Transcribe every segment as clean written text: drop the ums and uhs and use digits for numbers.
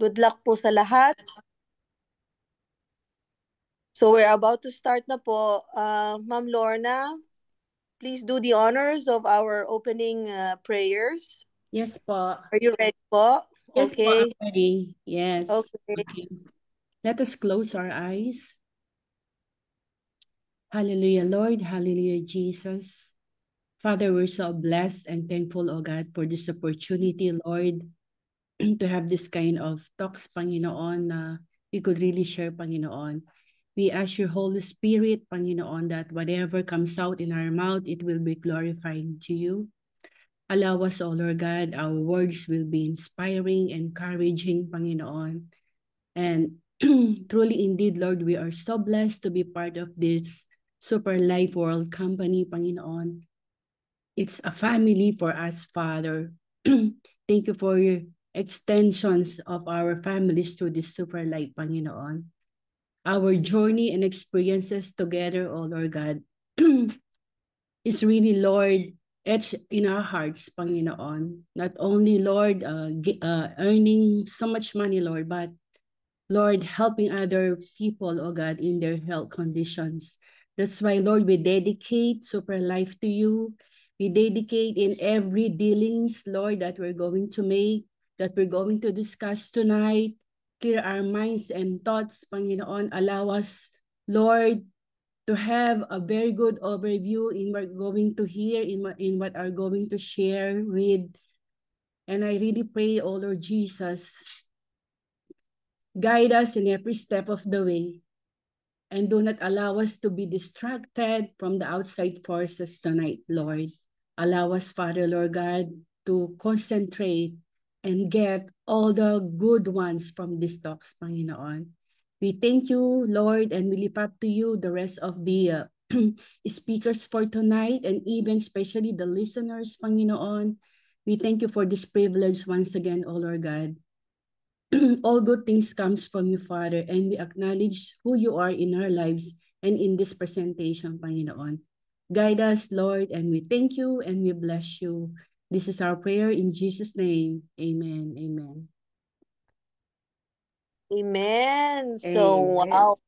Good luck po sa lahat. So we're about to start na po. Ma'am Lorna, please do the honors of our opening prayers. Yes po. Are you ready po? Yes po, Okay. I'm ready. Yes. Okay. Okay. Let us close our eyes. Hallelujah, Lord. Hallelujah, Jesus. Father, we're so blessed and thankful, oh God, for this opportunity, Lord, to have this kind of talks, Panginoon, na we could really share, Panginoon. We ask your Holy Spirit, Panginoon, that whatever comes out in our mouth, it will be glorifying to you. Allow us, O Lord God, our words will be inspiring, encouraging, Panginoon. And truly indeed, Lord, we are so blessed to be part of this Super Life World Company, Panginoon. It's a family for us, Father. Thank you for your extensions of our families to this Super Life, Panginoon. Our journey and experiences together, O Lord God, is really, Lord, etched in our hearts, Panginoon. Not only, Lord, earning so much money, Lord, but, Lord, helping other people, oh God, in their health conditions. That's why, Lord, we dedicate Super Life to you. We dedicate in every dealings, Lord, that we're going to make, that we're going to discuss tonight. Clear our minds and thoughts, Panginoon. Allow us, Lord, to have a very good overview in what we're going to hear, in what are going to share with. And I really pray, oh Lord Jesus, guide us in every step of the way and do not allow us to be distracted from the outside forces tonight, Lord. Allow us, Father, Lord God, to concentrate and get all the good ones from these talks, Panginoon. We thank you, Lord, and we lift up to you the rest of the speakers for tonight, and even especially the listeners, Panginoon. We thank you for this privilege once again, O Lord God. All good things comes from you, Father, and we acknowledge who you are in our lives and in this presentation, Panginoon. Guide us, Lord, and we thank you and we bless you. This is our prayer in Jesus' name. Amen. Amen. Amen. So, wow.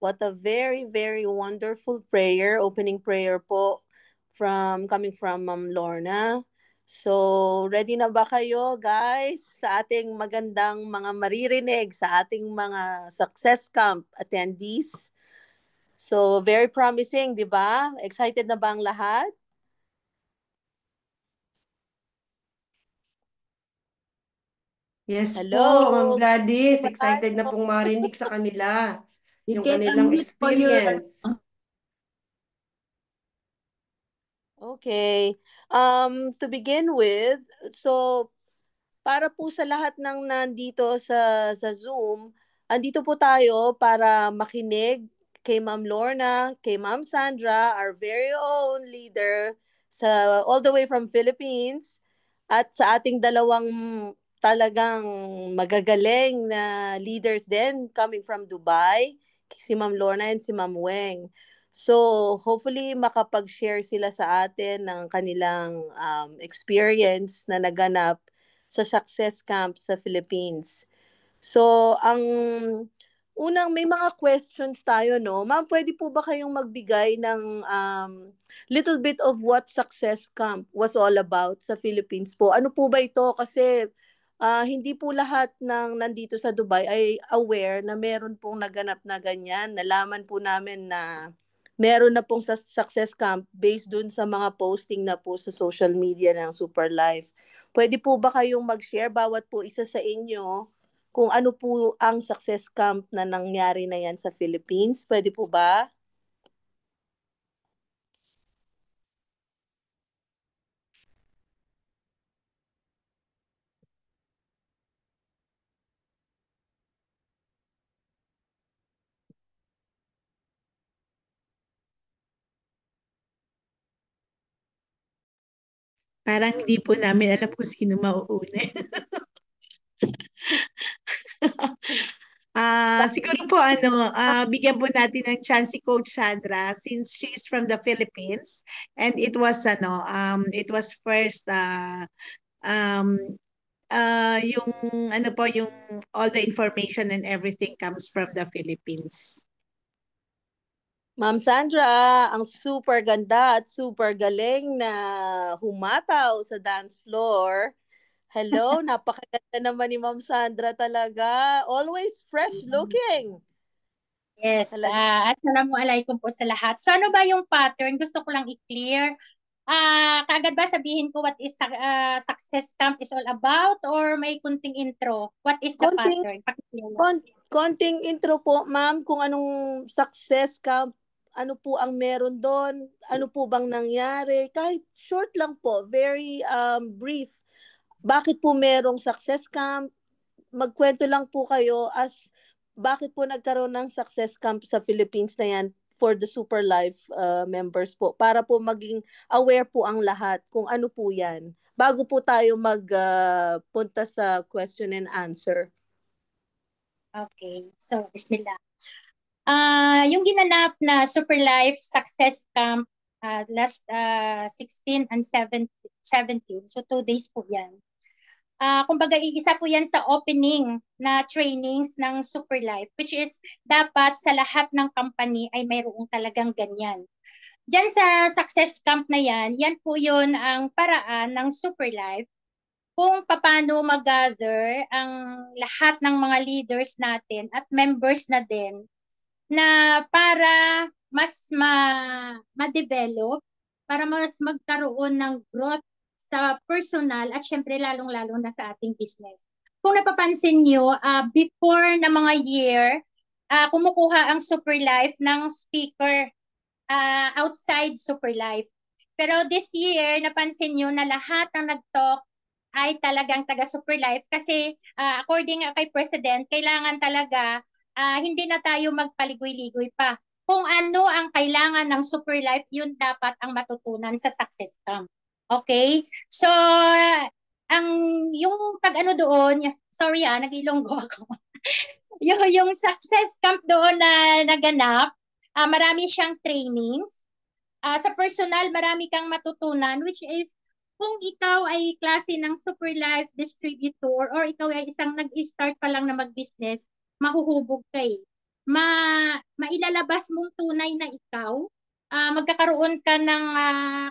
What a very, very wonderful prayer, opening prayer po coming from Ma'am Lorna. So, ready na ba kayo guys sa ating magandang mga maririnig sa ating mga success camp attendees? So, very promising, di ba? Excited na ba ang lahat? Yes Hello? po, Ma'am Gladys. Hindi Excited na malayo. pong marinig sa kanila. You Yung can kanilang unmute on your... experience. Okay. To begin with, so para po sa lahat ng nandito sa Zoom, andito po tayo para makinig kay Ma'am Lorna, kay Ma'am Sandra, our very own leader all the way from Philippines, at sa ating dalawang talagang magagaling na leaders din coming from Dubai, si Ma'am Lorna and si Ma'am Weng. So, hopefully makapag-share sila sa atin ng kanilang experience na naganap sa success camp sa Philippines. So, ang unang may mga questions tayo, no? Ma'am, pwede po ba kayong magbigay ng little bit of what success camp was all about sa Philippines po? Ano po ba ito? Kasi hindi po lahat ng nandito sa Dubai ay aware na meron pong naganap na ganyan. Nalaman po namin na meron na pong success camp based dun sa mga posting na po sa social media ng Super Life. Pwede po ba kayong mag-share bawat po isa sa inyo kung ano po ang success camp na nangyari na yan sa Philippines? Pwede po ba? Parang hindi po namin alam kung sino mauuna. Siguro po bigyan po natin ng chance si Coach Sandra since she is from the Philippines and it was first yung ano po, yung all the information and everything comes from the Philippines. Ma'am Sandra, ang super ganda at super galing na humataw sa dance floor. Hello, napakaganda naman ni Ma'am Sandra talaga. Always fresh looking. Yes, Talaga. assalamualaikum po sa lahat. So ano ba yung pattern? Gusto ko lang i-clear. Kaagad ba sabihin ko what is Success Camp is all about or may kunting intro? What is the Konting, pattern? Pakiclear lang. konting intro po, ma'am, kung anong success camp, ano po ang meron doon, ano po bang nangyari, kahit short lang po, very brief. Bakit po merong success camp? Magkwento lang po kayo as bakit po nagkaroon ng success camp sa Philippines na yan for the Super Life members po para po maging aware po ang lahat kung ano po yan bago po tayo magpunta sa question and answer. Okay, so bismillah. Yung ginanap na Super Life Success Camp last 16 and 17, so 2 days po yan. Kumbaga, isa po yan sa opening na trainings ng Super Life, which is dapat sa lahat ng company ay mayroong talagang ganyan. Diyan sa Success Camp na yan po yun ang paraan ng Super Life kung paano mag-gather ang lahat ng mga leaders natin at members na din na para mas ma-develop, para mas magkaroon ng growth sa personal at syempre lalong-lalo na sa ating business. Kung napapansin nyo, before na mga year, kumukuha ang Super Life ng speaker outside Super Life. Pero this year, napansin nyo na lahat ng nag-talk ay talagang taga Super Life kasi according kay President, kailangan talaga hindi na tayo magpaligoy-ligoy pa. Kung ano ang kailangan ng Super Life, yun dapat ang matutunan sa Success Camp. Okay? So, yung pag-ano doon, sorry nag-ilonggo ako. yung Success Camp doon na naganap, marami siyang trainings. Sa personal, marami kang matutunan, which is kung ikaw ay klase ng Super Life distributor or ikaw ay isang nag-start pa lang na mag-business, mahuhubog ka eh. Mailalabas mong tunay na ikaw. Magkakaroon ka ng,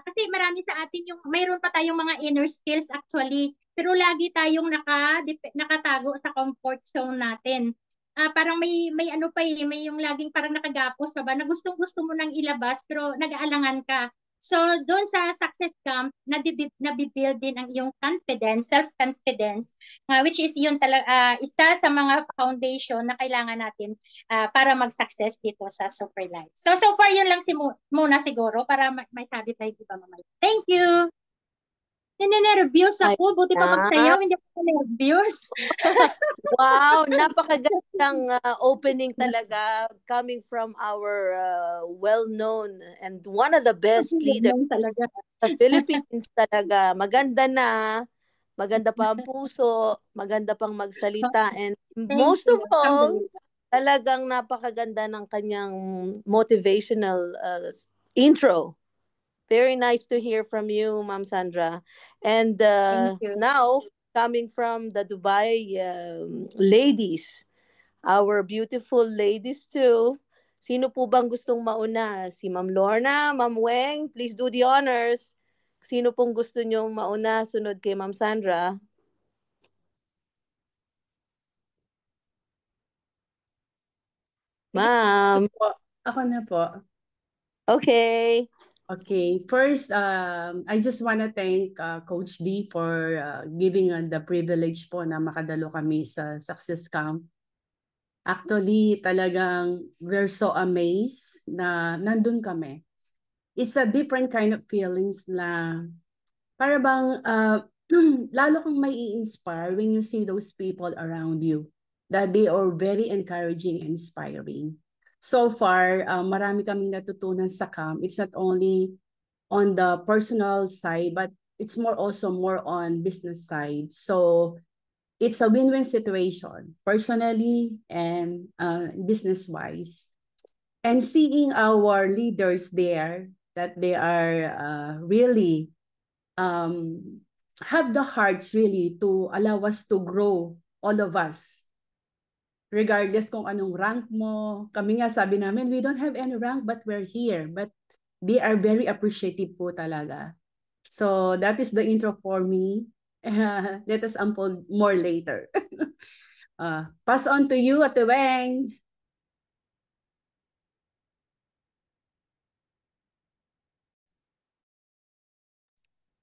kasi marami sa atin yung, mayroon pa tayong mga inner skills actually, pero lagi tayong nakatago sa comfort zone natin. Parang may ano pa may yung laging parang nakagapos pa ba na gustong-gusto mo nang ilabas pero nag-aalangan ka. So, doon sa Success Camp, nabibuild din ang iyong confidence, self-confidence, which is yun talaga isa sa mga foundation na kailangan natin para mag-success dito sa Super Life. So far yun lang muna siguro para may sabi tayo, di ba, Mamay? Thank you! Ninenervyos ako. Buti pa pagsayaw, hindi ako nervyos. Wow, napakagandang opening talaga coming from our well-known and one of the best leaders talaga sa Philippines talaga. Maganda pa ang puso, maganda pang magsalita, and most of all, talagang napakaganda ng kanyang motivational intro. Very nice to hear from you, Ma'am Sandra. And now, coming from the Dubai ladies, our beautiful ladies too, sino po bang gustong mauna? Si Ma'am Lorna, Ma'am Weng, please do the honors. Sino pong gusto nyong mauna sunod kay Ma'am Sandra? Ma'am. Ako na po. Okay. Okay, first, I just want to thank Coach D for giving the privilege po na makadalo kami sa Success Camp. Actually, talagang we're so amazed na nandun kami. It's a different kind of feelings na para bang lalo kang may i-inspire when you see those people around you, that they are very encouraging and inspiring. So far, marami kaming natutunan sa camp. It's not only on the personal side, but it's also more on business side. So it's a win-win situation, personally and business-wise. And seeing our leaders there, that they are really have the hearts really to allow us to grow, all of us. Regardless kung anong rank mo. Kami nga sabi namin, we don't have any rank but we're here. But they are very appreciative po talaga. So that is the intro for me. Let us unfold more later. Pass on to you, Ate Weng.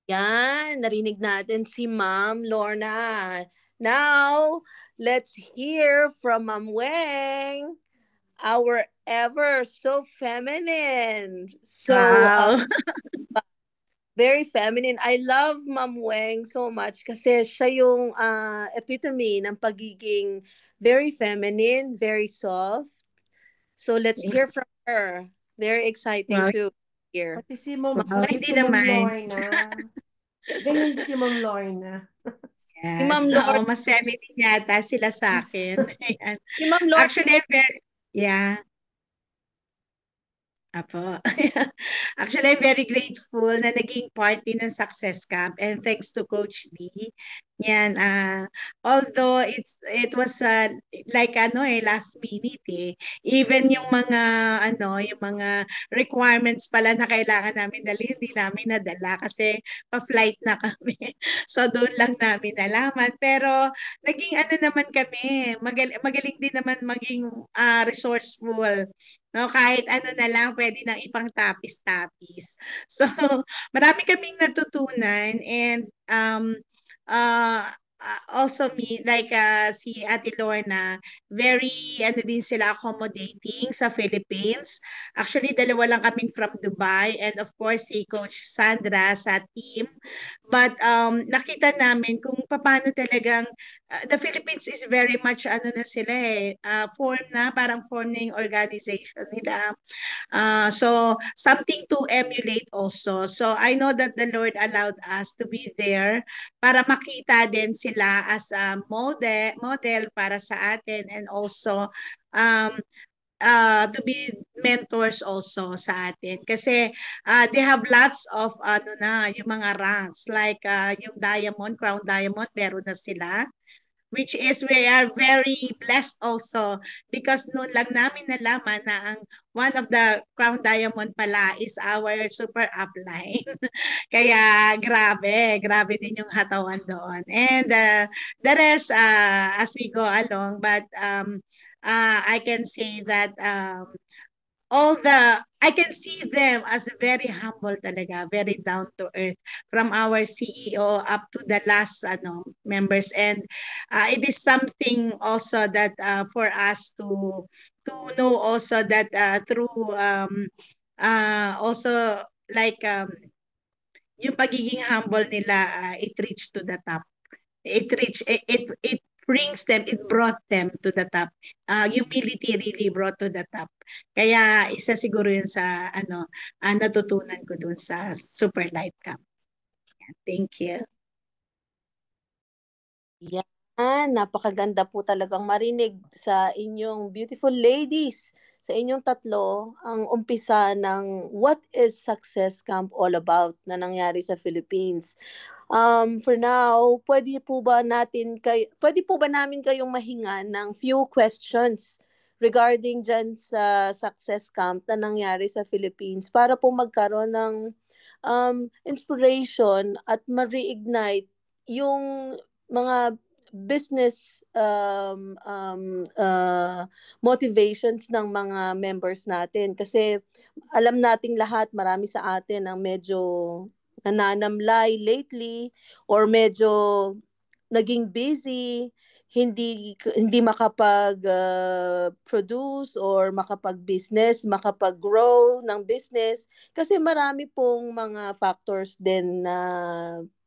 Yan, narinig natin si Ma'am Lorna. Now, let's hear from Ma'am Weng, our ever so feminine. So, Wow. very feminine. I love Ma'am Weng so much kasi siya yung epitome ng pagiging very feminine, very soft. So, let's hear from her. Very exciting Wow. to hear. Pati si Ma'am, Wow, pati hindi si Ma'am naman. Lorna. Ganyan din si Ma'am Lorna. Si Ma'am Yes. Oo, Lorna. mas feminine yata sila sa akin. Ayan. Si Ma'am Lorna. Actually, yeah. Apo. Actually, I'm very grateful na naging part din ng Success Camp, and thanks to Coach D. Yan, although it was like last minute eh. Even yung mga yung mga requirements pala na kailangan namin dalhin, hindi namin nadala kasi pa-flight na kami. So doon lang namin nalaman, pero naging naman kami, magaling din naman maging resourceful. No, kahit na lang pwede nang ipang tapis-tapis. So marami kaming natutunan, and also me, like si Ate Lorna, very din sila accommodating sa Philippines. Actually, dalawa lang kaming from Dubai, and of course si Coach Sandra sa team. But nakita namin kung paano talagang the Philippines is very much na sila form na, parang form na yung organization nila. So something to emulate also. So I know that the Lord allowed us to be there para makita din sila as a model para sa atin, and also to be mentors also sa atin. Kasi they have lots of yung mga ranks, like yung diamond, crown diamond, meron na sila. Which is, we are very blessed also because noon lang namin nalaman na ang one of the crown diamond pala is our super upline. Kaya grabe din yung hatawan doon. And the rest, as we go along, but I can say that I can see them as very humble talaga, very down to earth, from our CEO up to the last members, and it is something also that for us to know also that through also like yung pagiging humble nila, it reached to the top. It brings them, it brought them to the top. Humility really brought to the top. Kaya isa siguro yun sa natutunan ko dun sa Super Life Camp. Thank you. Yan, napakaganda po talagang marinig sa inyong beautiful ladies, sa inyong tatlo, ang umpisa ng what is Success Camp all about na nangyari sa Philippines. For now, pwede po ba namin kayong mahinga ng few questions regarding dyan sa Success Camp na nangyari sa Philippines para po magkaroon ng inspiration at ma-reignite yung mga business motivations ng mga members natin. Kasi alam nating lahat, marami sa atin ang medyo nananamlay lately or medyo naging busy, hindi makapag produce or makapag-business, makapag-grow ng business kasi marami pong mga factors din na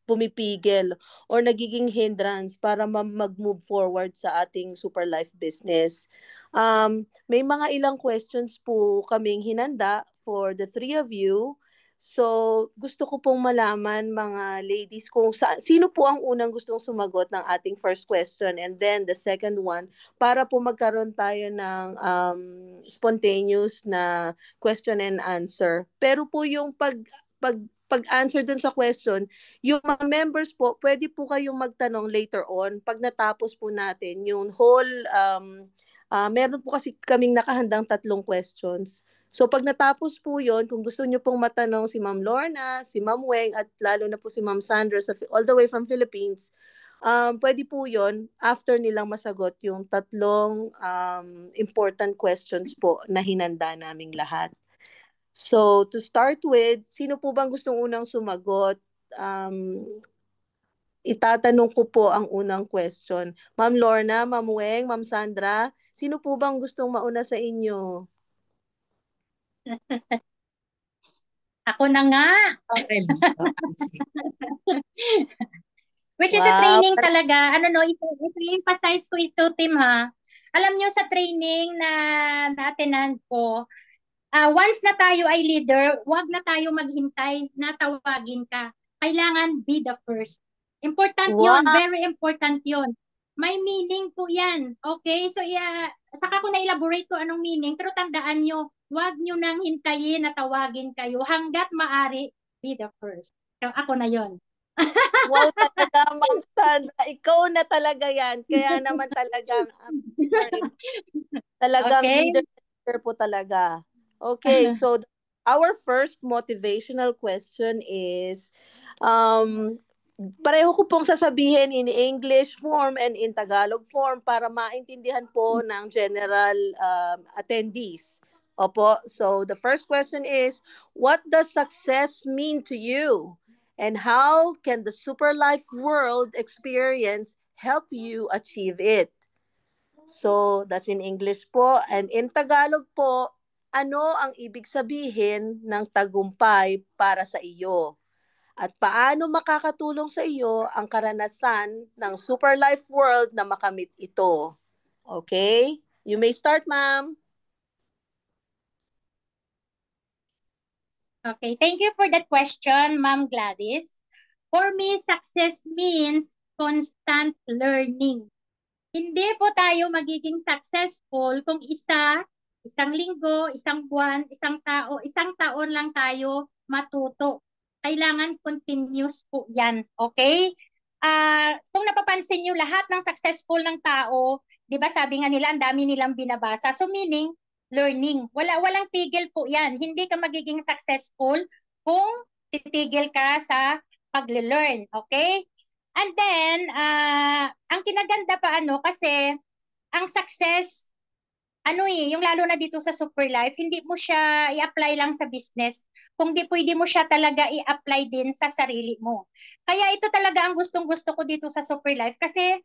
pumipigil or nagiging hindrance para mag-move forward sa ating Super Life business. May mga ilang questions po kaming hinanda for the three of you. So, gusto ko pong malaman mga ladies kung sino po ang unang gustong sumagot ng ating first question, and then the second one para po magkaroon tayo ng spontaneous na question and answer. Pero po yung pag-answer dun sa question, yung mga members po, pwede po kayong magtanong later on pag natapos po natin yung whole, meron po kasi kaming nakahandang 3 questions. So pag natapos po yon, kung gusto nyo pong matanong si Ma'am Lorna, si Ma'am Weng, at lalo na po si Ma'am Sandra all the way from Philippines, pwede po yon after nilang masagot yung 3 important questions po na hinanda naming lahat. So to start with, sino po bang gustong unang sumagot? Itatanong ko po ang unang question. Ma'am Lorna, Ma'am Weng, Ma'am Sandra, sino po bang gustong mauna sa inyo? Ako na nga. Okay. Which is sa Wow. training talaga, i-emphasize ko ito, Tim, ha. Alam nyo sa training na na-attendan ko, once na tayo ay leader, wag na tayo maghintay na tawagin ka. Kailangan be the first. Important Wow. yun, very important yun. May meaning po yan. Okay? So, saka ko na-elaborate ko anong meaning, pero tandaan nyo, wag nyo nang hintayin na tawagin kayo hanggat maaari, be the first. So, ako na yon. Wow talaga, Ma'am Sandra. Ikaw na talaga yan. Kaya naman talagang Okay. leader po talaga. Okay, so our first motivational question is, pareho ko pong sasabihin in English form and in Tagalog form para maintindihan po ng general attendees. Opo, so the first question is, what does success mean to you? And how can the Super Life World experience help you achieve it? So, that's in English po. And in Tagalog po, ano ang ibig sabihin ng tagumpay para sa iyo? At paano makakatulong sa iyo ang karanasan ng Super Life World na makamit ito? Okay? You may start, ma'am. Okay, thank you for that question, Ma'am Gladys. For me, success means constant learning. Hindi po tayo magiging successful kung isang linggo, isang buwan, isang taon lang tayo matuto. Kailangan continuous po yan, okay? Kung napapansin nyo, lahat ng successful ng tao, di ba sabi nga nila, ang dami nilang binabasa. So meaning, learning. Walang tigil po yan. Hindi ka magiging successful kung titigil ka sa pag-learn, okay? And then, ang kinaganda pa kasi ang success, yung lalo na dito sa Super Life, hindi mo siya i-apply lang sa business, kung di pwede mo siya talaga i-apply din sa sarili mo. Kaya ito talaga ang gustong-gusto ko dito sa Super Life kasi,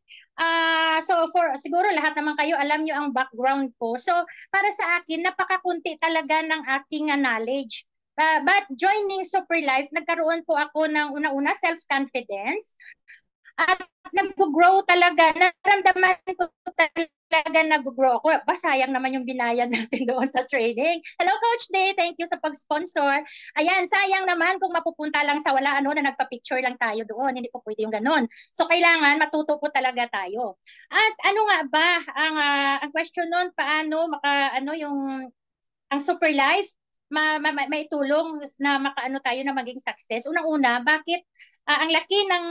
siguro lahat naman kayo alam nyo ang background ko. So, para sa akin, napakakunti talaga ng aking knowledge. But joining Super Life, nagkaroon po ako ng una-una self-confidence, at nag-grow talaga. Naramdaman ko talaga nag-grow ako. Sayang naman yung binayad natin doon sa training. Hello, Coach Day. Thank you sa pag-sponsor. Ayan, sayang naman kung mapupunta lang sa wala na nagpa-picture lang tayo doon. Hindi po pwede yung ganun. So, kailangan matuto po talaga tayo. At ano nga ba ang question nun, paano ang Super Life may tulong na makaano tayo na maging success. Unang-una, bakit ang laki ng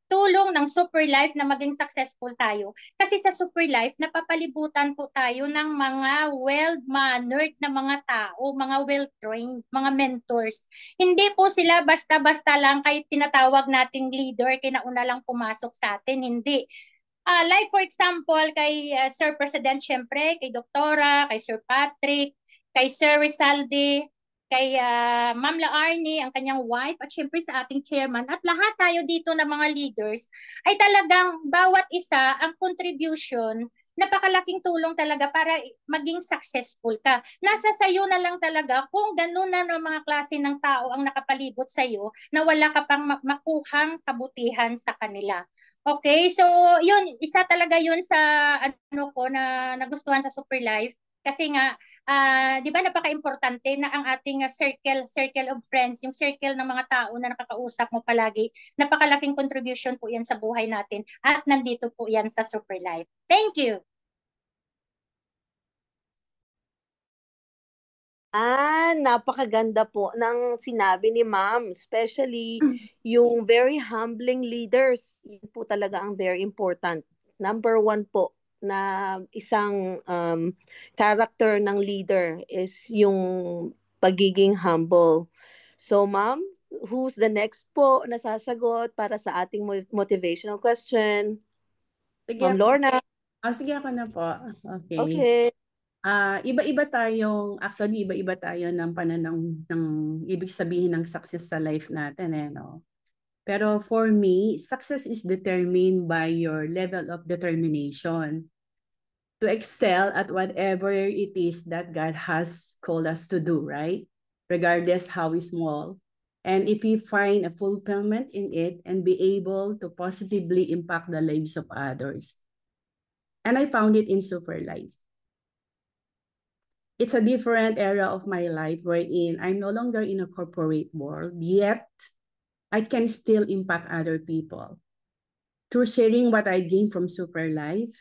tulong ng Super Life na maging successful tayo? Kasi sa Super Life, napapalibutan po tayo ng mga well-mannered na mga tao, mga well-trained, mga mentors. Hindi po sila basta-basta lang kahit tinatawag nating leader, kinauna lang pumasok sa atin. Hindi. Like for example, kay Sir President, syempre, kay Doktora, kay Sir Patrick, kay Sir Rizalde, kay Ma'am Laarni, ang kanyang wife, at syempre sa ating chairman, at lahat tayo dito na mga leaders, ay talagang bawat isa ang contribution, napakalaking tulong talaga para maging successful ka. Nasa sayo na lang talaga kung ganun na ng mga klase ng tao ang nakapalibot sa iyo na wala ka pang makuhang kabutihan sa kanila. Okay, so yun, isa talaga yun sa ko na nagustuhan sa Super Life. Kasi nga, di ba napaka-importante na ang ating circle of friends, yung circle ng mga tao na nakakausap mo palagi, napakalaking contribution po yan sa buhay natin at nandito po yan sa Super Life. Thank you! Napakaganda po ng sinabi ni Ma'am, especially yung very humbling leaders. Yun po talaga ang very important. Number one po na isang character ng leader is yung pagiging humble. So Ma'am, who's the next po na sasagot para sa ating motivational question? Sige Ma'am ako. Lorna. Sige ako na po. Okay. Okay. Iba-iba tayo ng pananaw ng ibig sabihin ng success sa life natin, no? Pero for me, success is determined by your level of determination to excel at whatever it is that God has called us to do, right? Regardless how small. And if we find a fulfillment in it and be able to positively impact the lives of others. And I found it in Super Life. It's a different era of my life wherein I'm no longer in a corporate world, yet I can still impact other people. Through sharing what I gained from Super Life,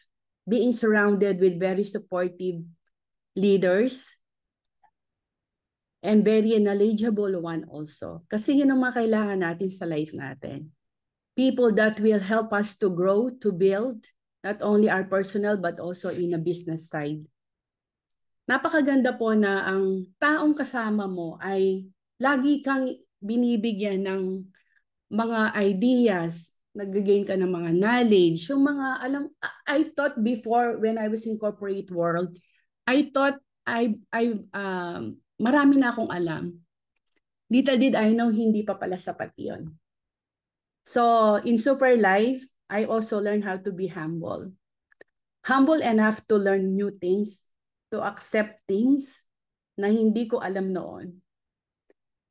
being surrounded with very supportive leaders, and very knowledgeable one also. Kasi yun ang mga kailangan natin sa life natin. People that will help us to grow, to build, not only our personal but also in a business side. Napakaganda po na ang taong kasama mo ay lagi kang binibigyan ng mga ideas, nag-gain ka ng mga knowledge, yung mga I thought before when I was in corporate world, I thought marami na akong alam. Little did I know, hindi pa pala sapat yun. So in Super Life, I also learned how to be humble. Humble enough to learn new things, to accept things na hindi ko alam noon.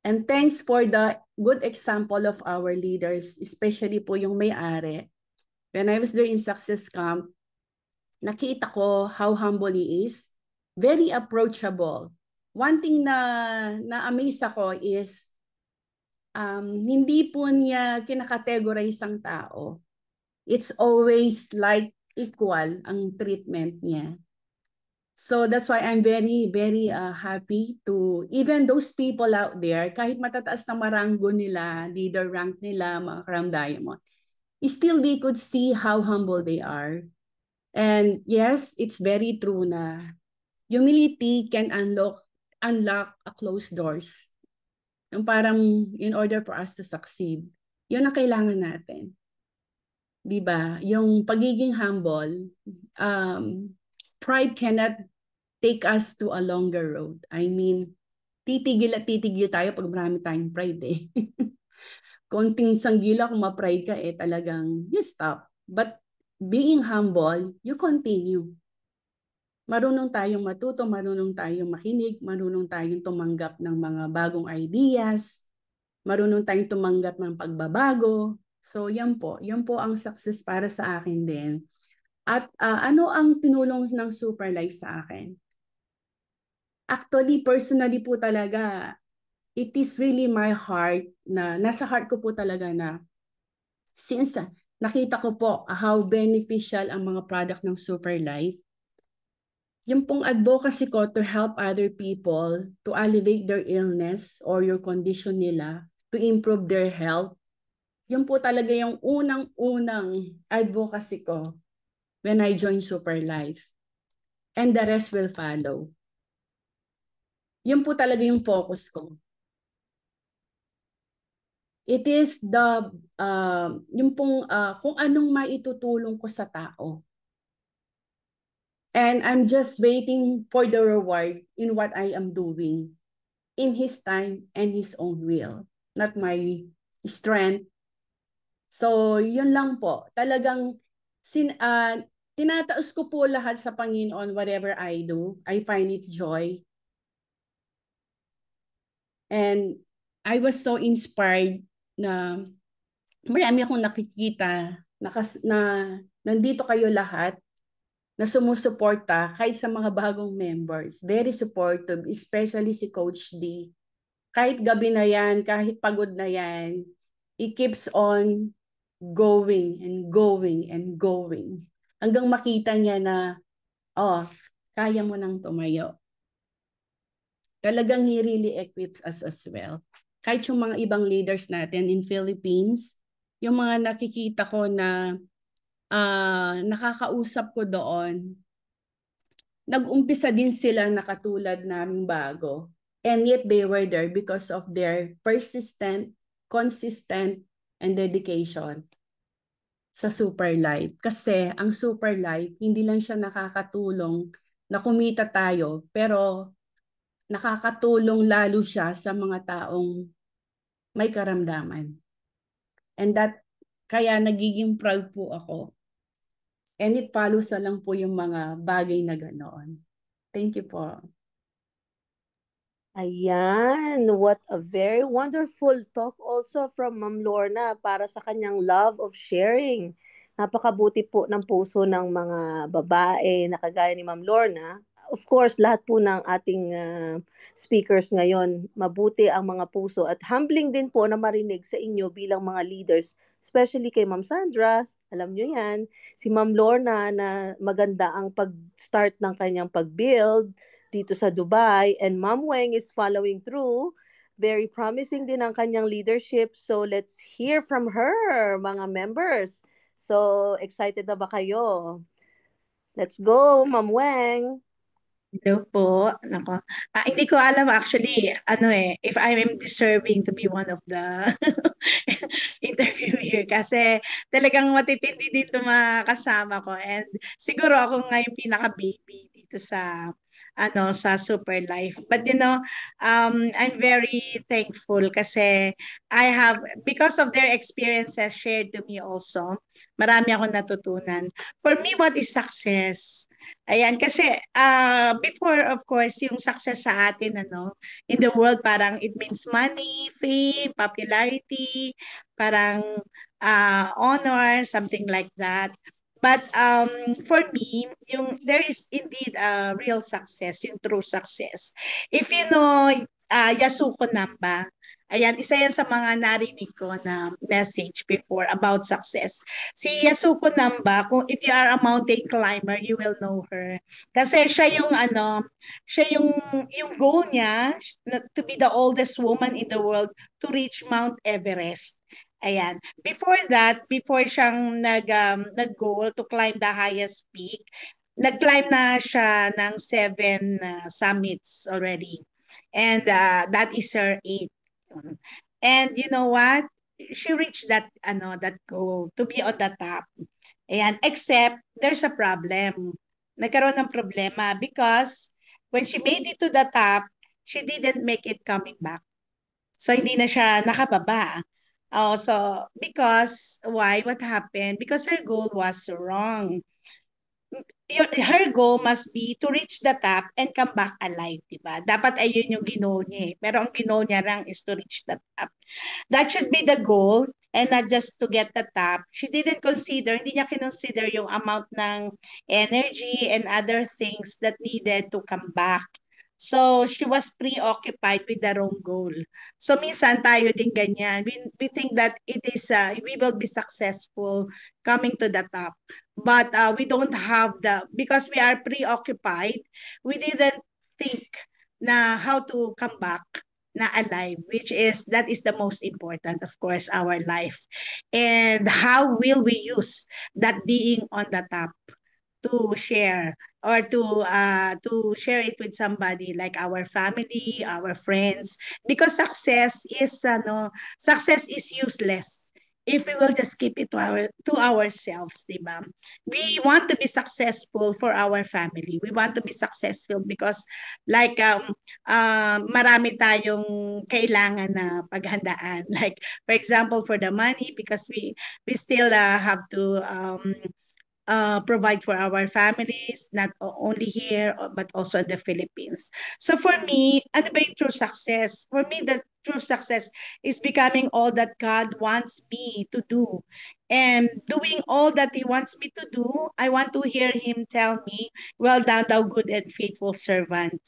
And thanks for the good example of our leaders, especially po yung may-ari. When I was there in Success Camp, nakita ko how humble he is. Very approachable. One thing na na-amaze ako is hindi po niya kinakategorize ang tao. It's always like equal ang treatment niya. So that's why I'm very, very happy to, even those people out there, kahit matataas na maranggo nila, leader rank nila, mga Crown Diamond, still they could see how humble they are. And yes, it's very true na humility can unlock a closed doors. Yung parang in order for us to succeed, yun ang kailangan natin. Diba? Yung pagiging humble, pride cannot take us to a longer road. I mean, titigil tayo pag marami tayong pride eh. Konting sanggila kung ma-pride ka talagang you stop. But being humble, you continue. Marunong tayong matuto, marunong tayong makinig, marunong tayong tumanggap ng mga bagong ideas, marunong tayong tumanggap ng pagbabago. So yan po ang success para sa akin din. At ano ang tinulong ng Super Life sa akin? Actually, personally po talaga, it is really my heart na, nasa heart ko po talaga na, since nakita ko po how beneficial ang mga product ng Super Life, yung pong advocacy ko to help other people to alleviate their illness or your condition nila, to improve their health, yun po talaga yung unang-unang advocacy ko when I joined Super Life. And the rest will follow. Yun po talaga yung focus ko. It is the, yung pong, kung anong maitutulong ko sa tao. And I'm just waiting for the reward in what I am doing in His time and His own will, not my strength. So, yun lang po. Talagang tinataos ko po lahat sa Panginoon whatever I do. I find it joy. And I was so inspired na marami akong nakikita na nandito kayo lahat na sumusuporta kahit sa mga bagong members. Very supportive, especially si Coach D. Kahit gabi na yan, kahit pagod na yan, he keeps on going and going and going. Hanggang makita niya na, kaya mo nang tumayo. talagang He really equips us as well. Kahit yung mga ibang leaders natin in Philippines, yung mga nakikita ko na nakakausap ko doon, nag-umpisa din sila na katulad naming bago. And yet they were there because of their persistent, consistent, and dedication sa Super Life. Kasi ang Super Life, hindi lang siya nakakatulong na kumita tayo, pero nakakatulong lalo siya sa mga taong may karamdaman. And that, kaya nagiging proud po ako. And it follows na lang po yung mga bagay na ganoon. Thank you po. Ayan, what a very wonderful talk also from Ma'am Lorna para sa kanyang love of sharing. Napakabuti po ng puso ng mga babae na kagaya ni Ma'am Lorna. Of course, lahat po ng ating speakers ngayon, mabuti ang mga puso at humbling din po na marinig sa inyo bilang mga leaders, especially kay Ma'am Sandra, alam nyo yan, si Ma'am Lorna na maganda ang pag-start ng kanyang pag-build dito sa Dubai, and Ma'am Weng is following through. Very promising din ang kanyang leadership. So let's hear from her, mga members. So excited na ba kayo? Let's go, Ma'am Weng. Hello po. Nako. Hindi ko alam actually, if I am deserving to be one of the interview here kasi talagang matitindi din itong mga kasama ko and siguro ako nga yung pinaka-baby dito sa sa Super Life. But I'm very thankful kasi because of their experiences shared to me also, marami akong natutunan. For me, what is success? Ayan, kasi before, of course, yung success sa atin, in the world, parang it means money, fame, popularity, parang honor, something like that. But for me, there is indeed a real success, yung true success. If you know Yasuko Namba, ayan, isa yan sa mga narinig ko na message before about success. Si Yasuko Namba, if you are a mountain climber, you will know her. Kasi siya yung goal niya to be the oldest woman in the world to reach Mount Everest. Ayan. Before that, before siyang nag-goal to climb the highest peak, nag-climb na siya ng 7 summits already. And that is her 8. And you know what? She reached that goal to be on the top. Ayan. Except there's a problem. Nagkaroon ng problema because when she made it to the top, she didn't make it coming back. So hindi na siya nakababa. So because why? What happened? Because her goal was wrong. Her goal must be to reach the top and come back alive, diba? Dapat ayun yung ginol niya eh. Pero ang ginol niya lang is to reach the top. That should be the goal and not just to get the top. She didn't consider, hindi niya kinonsider yung amount ng energy and other things that needed to come back. So, she was preoccupied with the wrong goal. So, minsan tayo din ganyan. We think that we will be successful coming to the top. But we don't have because we are preoccupied, we didn't think na how to come back na alive, that is the most important, of course, our life. And how will we use that being on the top to share or to share it with somebody like our family, our friends, because success is useless if we will just keep it to ourselves, diba? We want to be successful for our family. We want to be successful because like marami tayong kailangan na paghandaan. Like for example, for the money, because we still have to provide for our families, not only here, but also in the Philippines. So for me, ano ba yung true success? For me, the true success is becoming all that God wants me to do. And doing all that He wants me to do, I want to hear Him tell me, well done, thou good and faithful servant.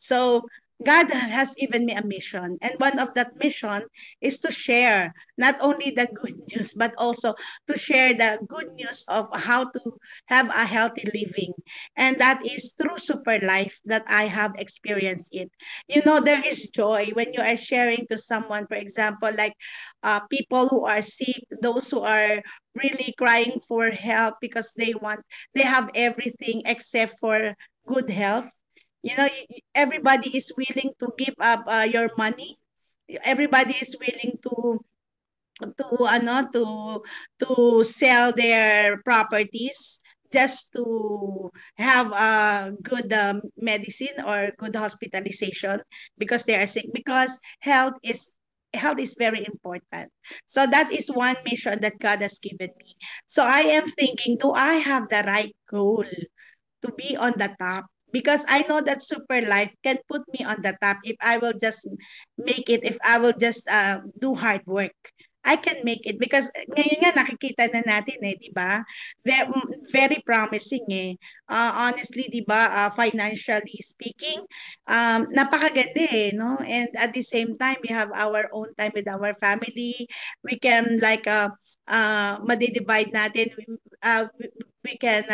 So God has given me a mission, and one of that mission is to share not only the good news, but also to share the good news of how to have a healthy living. And that is through Super Life that I have experienced it. You know, there is joy when you are sharing to someone, for example, like people who are sick, those who are really crying for help because they have everything except for good health. You know, everybody is willing to give up your money. Everybody is willing to ano to sell their properties just to have a good medicine or good hospitalization because they are sick, because health is very important. So that is one mission that God has given me. So I am thinking, do I have the right goal to be on the top? Because I know that Super Life can put me on the top if I will just make it, if I will just do hard work. I can make it because ngayon nga nakikita na natin eh, 'di ba? Very promising eh. Honestly, 'di ba, financially speaking, napakaganda eh, no? And at the same time, we have our own time with our family. We can like madidivide natin, we can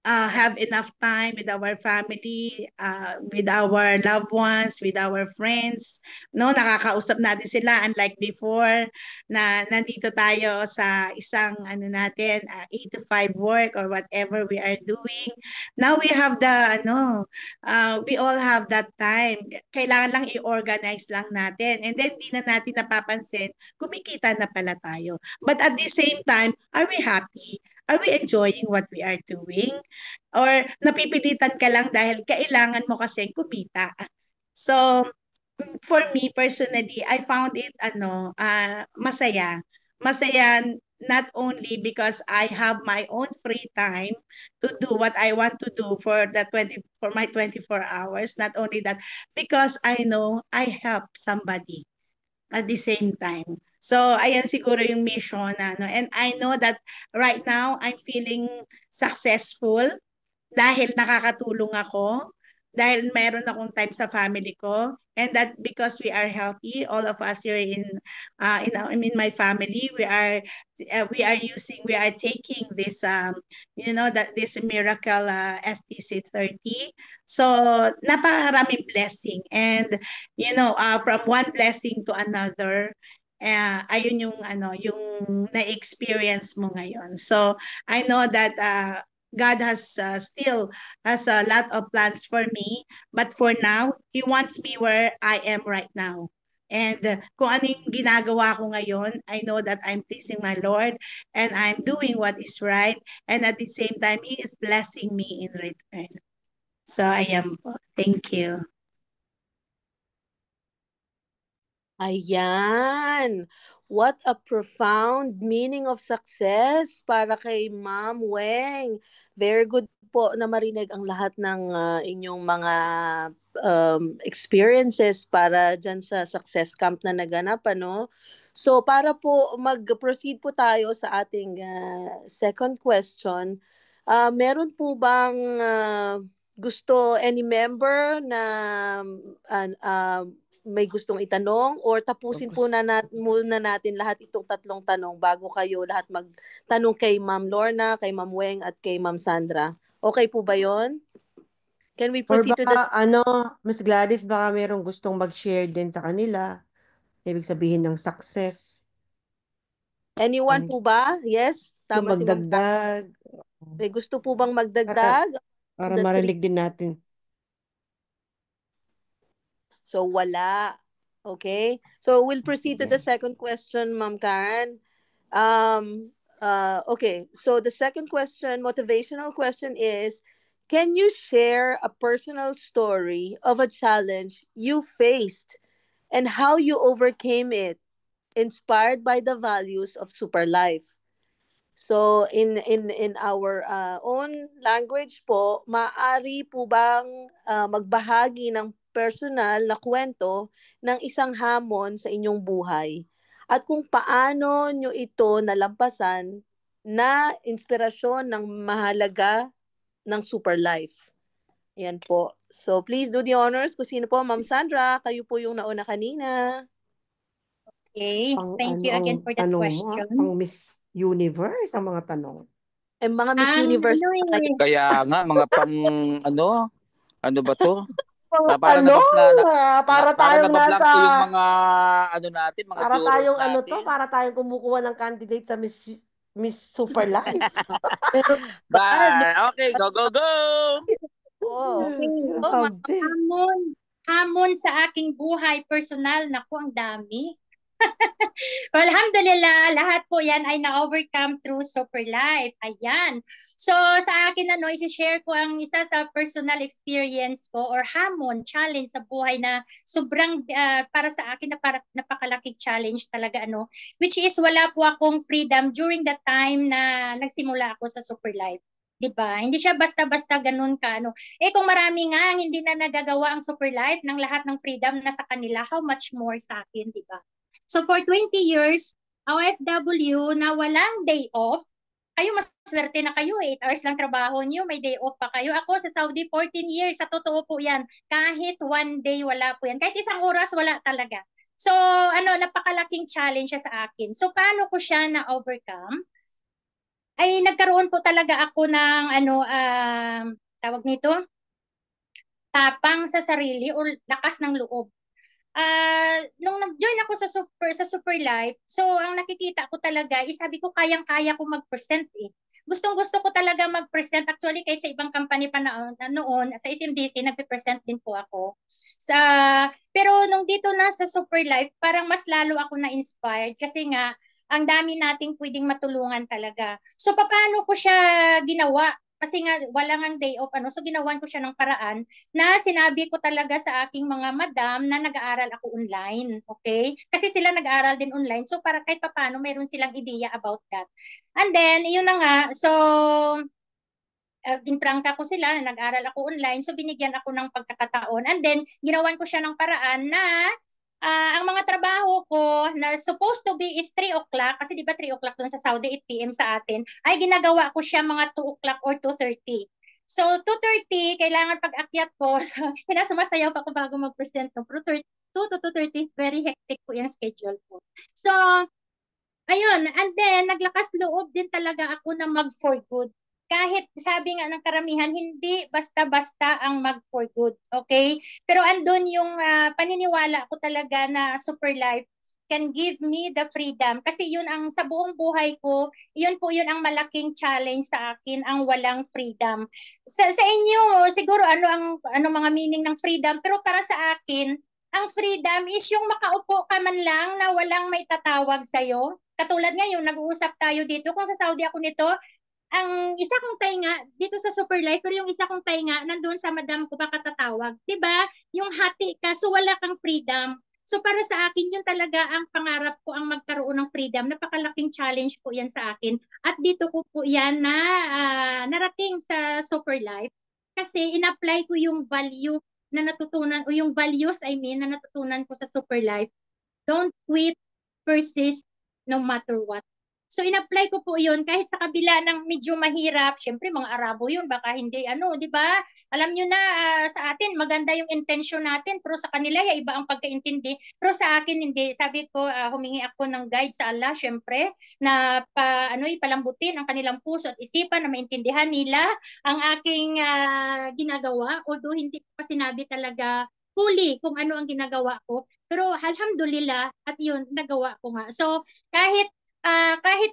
have enough time with our family, with our loved ones, with our friends. No, nakakausap natin sila unlike before na nandito tayo sa isang ano natin, 8 to 5 work or whatever we are doing. Now we have we all have that time. Kailangan lang i-organize lang natin. And then hindi na natin napapansin, kumikita na pala tayo. But at the same time, are we happy? Are we enjoying what we are doing? Or napipilitan ka lang dahil kailangan mo kasing kumita? So, for me personally, I found it masaya. Masaya not only because I have my own free time to do what I want to do for my 24 hours, not only that, because I know I help somebody at the same time. So, ayan siguro yung mission na, no? And I know that right now, I'm feeling successful dahil nakakatulong ako, dahil meron akong time sa family ko, and that because we are healthy, all of us here in my family, we are taking this that this miracle STC30. So napakaraming blessing, and from one blessing to another, ayun yung na-experience mo ngayon. So I know that God still has a lot of plans for me, but for now, He wants me where I am right now. And kung ano yung ginagawa ko ngayon, I know that I'm pleasing my Lord and I'm doing what is right. And at the same time, He is blessing me in return. So I am po. Thank you. Ayan. What a profound meaning of success para kay Ma'am Weng. Very good po na marinig ang lahat ng inyong mga experiences para dyan sa success camp na naganap, ano? So, para po mag-proceed po tayo sa ating second question, meron po bang gusto any member na may gustong itanong, or tapusin po muna natin lahat itong tatlong tanong bago kayo lahat magtanong kay Ma'am Lorna, kay Ma'am Weng at kay Ma'am Sandra? Okay po ba yon? Can we Or proceed to the... baka, Miss Gladys, baka merong gustong mag-share din sa kanila. Ibig sabihin ng success. Anyone po ba? Yes? Tama si Ma'am. Magdagdag. May gusto po bang magdagdag? Para The marinig din natin. So, wala. Okay? So, we'll proceed to the second question, Ma'am Karen. Okay. So, the second question, motivational question is, can you share a personal story of a challenge you faced and how you overcame it, inspired by the values of Super Life? So in our own language po, maaari po bang magbahagi ng personal na kwento ng isang hamon sa inyong buhay? At kung paano nyo ito nalampasan na inspirasyon ng mahalaga ng Super Life? Yan po. So, please do the honors. Kung sino po, Ma'am Sandra, kayo po yung nauna kanina. Okay, thank you ang again for that tanong mo, question. pang Miss Universe ang mga tanong. Mga Miss Ang Universe ano pa kayo. Kaya nga, mga pang ano ba to? Mga Para tanong, para para tayong nabablank nasa, po yung mga ano natin, mga para jurors tayong natin. para tayong kumukuha ng candidate sa Miss Super Life. Pero, Okay, go, go, go! oh, Grabe. Hamon sa aking buhay personal, naku, ang dami. Well, alhamdulillah, lahat po yan ay na-overcome through Super Life. Ayan. So, sa akin, isi-share ko ang isa sa personal experience ko or hamon, challenge sa buhay na sobrang, para sa akin, napakalaking challenge talaga, which is wala po akong freedom during the time na nagsimula ako sa Super Life. Diba? Hindi siya basta-basta ganun ka, kung marami nga hindi na nagagawa ang Super Life ng lahat ng freedom na sa kanila, how much more sa akin, diba? So for 20 years, OFW na walang day off, kayo maswerte na kayo, 8 hours lang trabaho niyo, may day off pa kayo. Ako sa Saudi, 14 years, sa totoo po yan. Kahit one day, wala po yan. Kahit isang oras, wala talaga. So, napakalaking challenge siya sa akin. So, paano ko siya na-overcome? Ay, nagkaroon po talaga ako ng, tawag nito, tapang sa sarili o lakas ng loob. Nung nag-join ako sa Super Life, so ang nakikita ko talaga is sabi ko kayang-kaya ko mag-present eh. Gustong-gusto ko talaga mag-present. Actually, kahit sa ibang company pa noon, sa SMDC, nagpe-present din po ako. Pero nung dito na sa Super Life, parang mas lalo ako na-inspired kasi nga, ang dami nating pwedeng matulungan talaga. So, paano ko siya ginawa? Kasi nga, wala ngang day off, so ginawan ko siya ng paraan na sinabi ko talaga sa aking mga madam na nag-aaral ako online, okay? Kasi sila nag-aaral din online, so para kahit paano mayroon silang ideya about that. And then, yun na nga, so ginprangka ko sila na nag-aaral ako online, so binigyan ako ng pagkakataon. And then, ginawan ko siya ng paraan na ang mga trabaho ko na supposed to be is 3 o'clock, kasi di ba 3 o'clock doon sa Saudi, 8 p.m. sa atin, ay ginagawa ko siya mga 2 o'clock or 2:30. So, 2:30, kailangan pag-akyat ko. So, sumasayaw pa ako bago mag-present. No? Pero 2 to 2:30, very hectic po yung schedule ko. So, ayun. And then, naglakas loob din talaga ako na mag-for good. Kahit sabi nga ng karamihan, hindi basta-basta ang mag-for good. Okay? Pero andun yung paniniwala ko talaga na Super Life can give me the freedom. Kasi yun ang sa buong buhay ko, yun ang malaking challenge sa akin, ang walang freedom. Sa inyo, siguro ano mga meaning ng freedom, pero para sa akin, ang freedom is yung makaupo ka man lang na walang may tatawag sa'yo. Katulad ngayon, nag-uusap tayo dito. Kung sa Saudi ako nito, ang isa kong tainga dito sa Super Life, pero yung isa kong tainga nandoon sa madam ko baka tatawag. 'Di ba? Yung hati ka, so wala kang freedom. So para sa akin, yun talaga ang pangarap ko, ang magkaroon ng freedom. Napakalaking challenge po yan sa akin. At dito ko po yan na narating sa Super Life. Kasi in-apply ko yung value na natutunan, o yung values, na natutunan ko sa Super Life. Don't quit, persist, no matter what. So in-apply ko po yun kahit sa kabila ng medyo mahirap. Siyempre mga Arabo yun, baka hindi di ba? Alam nyo na sa atin maganda yung intention natin, pero sa kanila iba ang pagkaintindi. Pero sa akin hindi. Sabi ko humingi ako ng guide sa Allah, siyempre, na palambutin ang kanilang puso at isipan na maintindihan nila ang aking ginagawa. Although hindi pa sinabi talaga fully kung ano ang ginagawa ko. Pero alhamdulillah, at yun, nagawa ko nga. So, kahit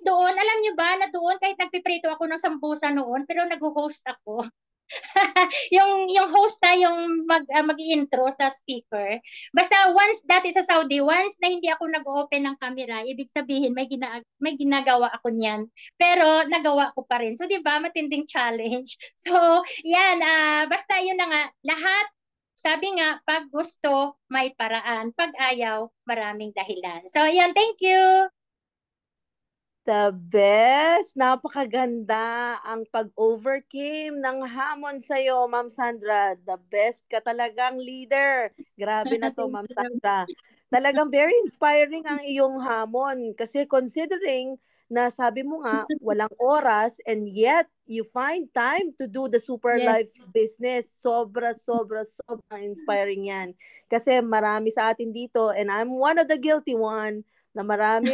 doon, alam nyo ba na doon, kahit nagpiprito ako ng sambusa noon, pero nag-host ako. yung host na yung mag-intro sa speaker. Basta once dati sa Saudi, once na hindi ako nag-open ng camera, ibig sabihin may ginagawa ako niyan. Pero nagawa ko pa rin. So 'di ba, matinding challenge. So, yan, basta yun na nga, lahat sabi nga, pag gusto, may paraan. Pag ayaw, maraming dahilan. So, yan, thank you. The best. Napakaganda ang pag-overcame ng hamon sa'yo, Ma'am Sandra. The best ka talagang leader. Grabe na to, Ma'am Sandra. Talagang very inspiring ang iyong hamon. Kasi considering na sabi mo nga, walang oras and yet you find time to do the Super Yes. Life business. Sobra inspiring yan. Kasi marami sa atin dito and I'm one of the guilty one na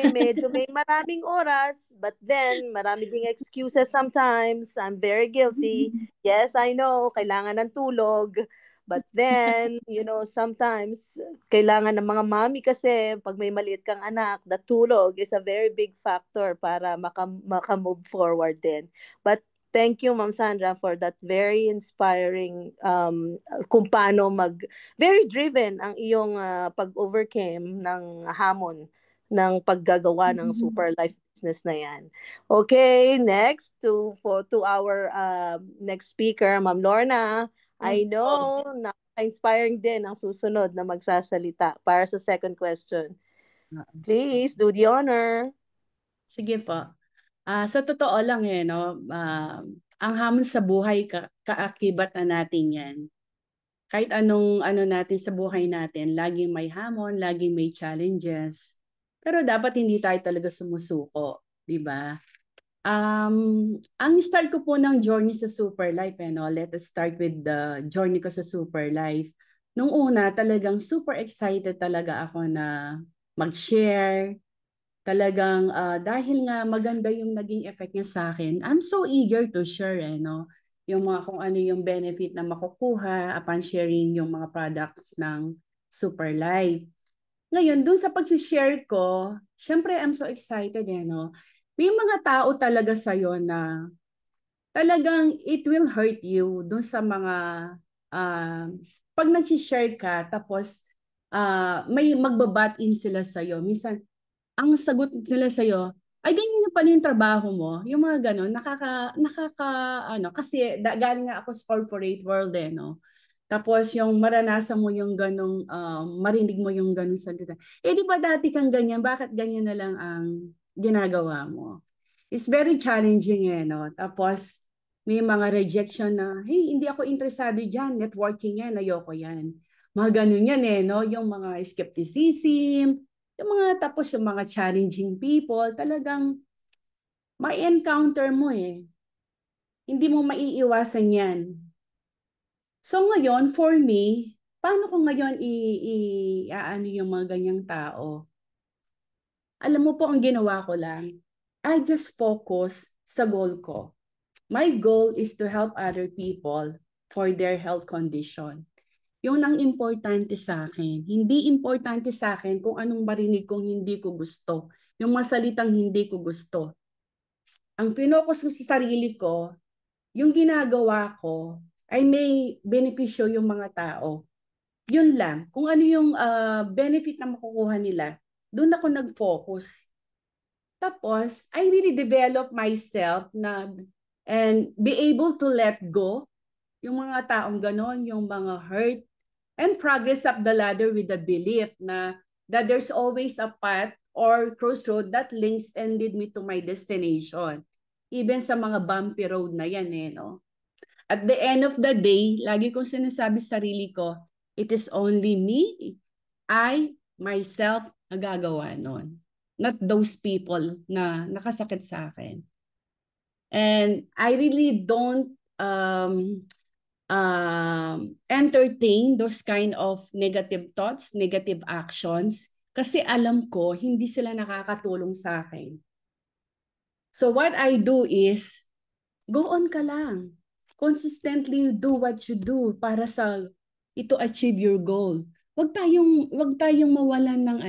medyo may maraming oras but then marami ding excuses sometimes. I'm very guilty. Yes, I know, kailangan ng tulog. But then, sometimes kailangan ng mga mami kasi pag may maliit kang anak, the tulog is a very big factor para maka-move forward din. But thank you, Ma'am Sandra, for that very inspiring kung paano very driven ang iyong pag-overcame ng hamon ng paggagawa ng Super Life business na yan. Okay, next to our next speaker, Ma'am Lorna. I know, na-inspiring din ang susunod na magsasalita para sa second question. Please, do the honor. Sige po. Sa totoo lang no, ang hamon sa buhay, kaakibat na natin yan. Kahit anong natin sa buhay natin, laging may hamon, laging may challenges. Pero dapat hindi tayo talaga sumusuko, di ba? Ang start ko po ng journey sa Super Life, let us start with the journey ko sa Super Life. Nung una, talagang super excited talaga ako na mag-share. Talagang dahil nga maganda yung naging effect niya sa akin, I'm so eager to share, yung mga kung ano yung benefit na makukuha upon sharing yung mga products ng Super Life. Ngayon, dun sa pag-share ko, syempre I'm so excited, may mga tao talaga sa'yo na talagang it will hurt you dun sa mga pag nag-share ka tapos may magbabat in sila sa'yo. Minsan, ang sagot nila sa'yo, ay ganyan na pala yung trabaho mo. Yung mga ganon, kasi galing nga ako sa corporate world, no? Tapos yung maranasan mo yung ganong, marinig mo yung ganong salita. Di ba dati kang ganyan, bakit ganyan na lang ang ginagawa mo? It's very challenging, no? Tapos may mga rejection na, hey, hindi ako interesado dyan, networking yan, ayoko yan. Mga ganon yan, no? Yung mga skepticism, yung tapos yung mga challenging people, talagang may encounter mo Hindi mo maiiwasan yan. So ngayon, for me, paano ko ngayon ano yung mga ganyang tao? Alam mo po, ang ginawa ko lang, I just focus sa goal ko. My goal is to help other people for their health condition. Yun ang importante sa akin. Hindi importante sa akin kung anong marinig kong hindi ko gusto. Yung masalitang hindi ko gusto. Ang finokus ko sa sarili ko, yung ginagawa ko, ay may benepisyo yung mga tao. Yun lang. Kung ano yung benefit na makukuha nila, doon ako nag-focus. Tapos, I really develop myself and be able to let go yung mga taong ganon, yung mga hurt, and progress up the ladder with the belief that there's always a path or crossroad that links and lead me to my destination. Even sa mga bumpy road na yan, no? At the end of the day, lagi kong sinasabi sa sarili ko, it is only me, I, myself, nagagawa nun. Not those people na nakasakit sa akin. And I really don't entertain those kind of negative thoughts, negative actions, kasi alam ko hindi sila nakakatulong sa akin. So what I do is, go on ka lang. Consistently do what you do para to achieve your goal. Wag tayong mawalan ng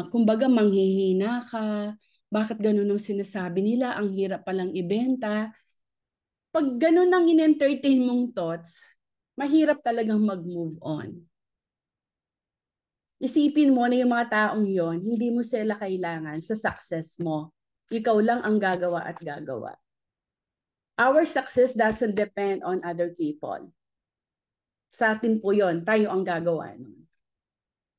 kumbaga manghihina ka. Bakit ganun ang sinasabi nila? Ang hirap palang ibenta. Pag ganun ang in-entertain mong thoughts, mahirap talagang mag-move on. Isipin mo na yung mga taong yon, hindi mo sila kailangan sa success mo. Ikaw lang ang gagawa at gagawa. Our success doesn't depend on other people. Sa atin po yon, tayo ang gagawa nun.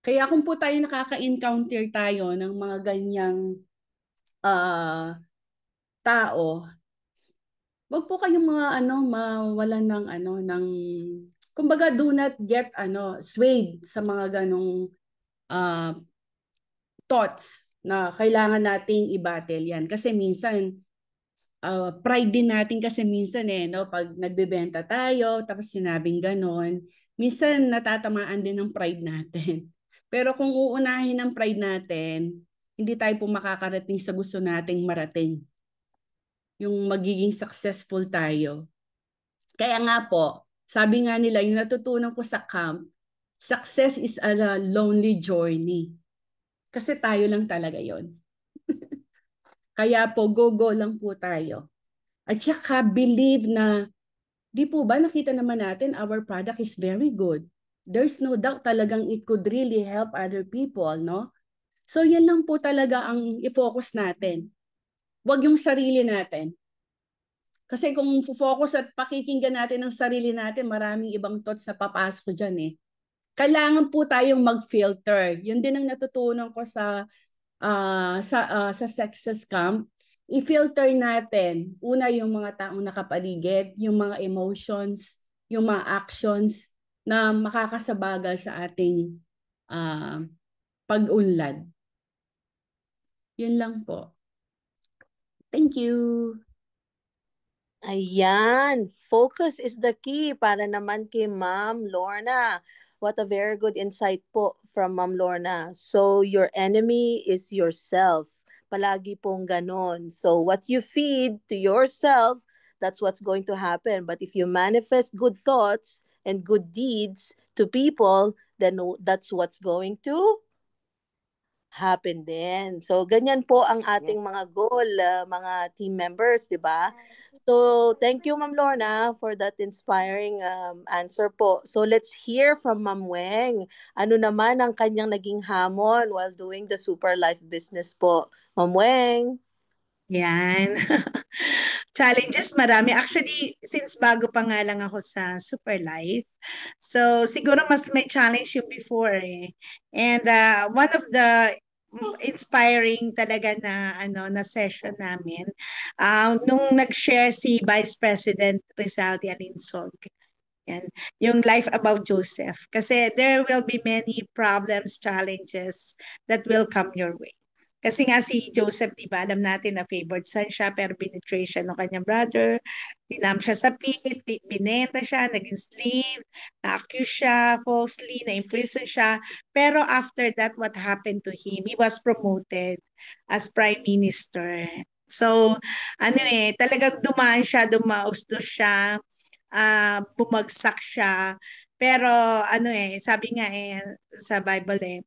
Kaya kung po tayo nakaka-encounter tayo ng mga ganyang tao, wag po kayong mawalan ng kumbaga do not get swayed sa mga ganong thoughts na kailangan nating i-battle yan. Kasi minsan, pride din natin kasi minsan no, pag nagbebenta tayo, tapos sinabing ganon, minsan natatamaan din ng pride natin. Pero kung uunahin ng pride natin, hindi tayo po makakarating sa gusto nating marating. Yung magiging successful tayo. Kaya nga po, sabi nga nila, yung natutunan ko sa camp, success is a lonely journey. Kasi tayo lang talaga yon. Kaya po, go lang po tayo. At saka believe na, di po ba nakita naman natin our product is very good. There's no doubt talagang it could really help other people, no? So yan lang po talaga ang i-focus natin. Huwag yung sarili natin. Kasi kung focus at pakikinggan natin ang sarili natin, maraming ibang thoughts na papasok dyan eh. Kailangan po tayong mag-filter. Yun din ang natutunan ko sa success camp. I-filter natin, una yung mga taong nakapaligid, yung mga emotions, yung mga actions na makakasabagal sa ating pag-unlad. Yun lang po. Thank you. Ayan, focus is the key para naman kay Ma'am Lorna. What a very good insight po from Ma'am Lorna. So, your enemy is yourself. Palagi pong ganon. So, what you feed to yourself, that's what's going to happen. But if you manifest good thoughts and good deeds to people, then that's what's going to happen din. So, ganyan po ang ating mga goal, mga team members, di ba? So, thank you, Ma'am Lorna, for that inspiring answer po. So, let's hear from Ma'am Weng. Ano naman ang kanyang naging hamon while doing the Super Life business po? Ma'am Weng. Yan. Challenges marami. Actually, since bago pa nga lang ako sa Super Life, so siguro mas may challenge yung before eh. And one of the inspiring talaga na na session namin nung nag-share si Vice President Rizaldi Alinsog. Yan, yung life about Joseph. Kasi there will be many problems, challenges that will come your way. Kasi nga si Joseph, di ba, alam natin na favored son siya, pero binitray siya ng kanyang brother, binam siya sa pit, binenta siya, naging slave, na-accuse siya falsely, na-imprison siya. Pero after that, what happened to him? He was promoted as prime minister. So, talagang dumaan siya, dumaustos siya, bumagsak siya. Pero sabi nga sa Bible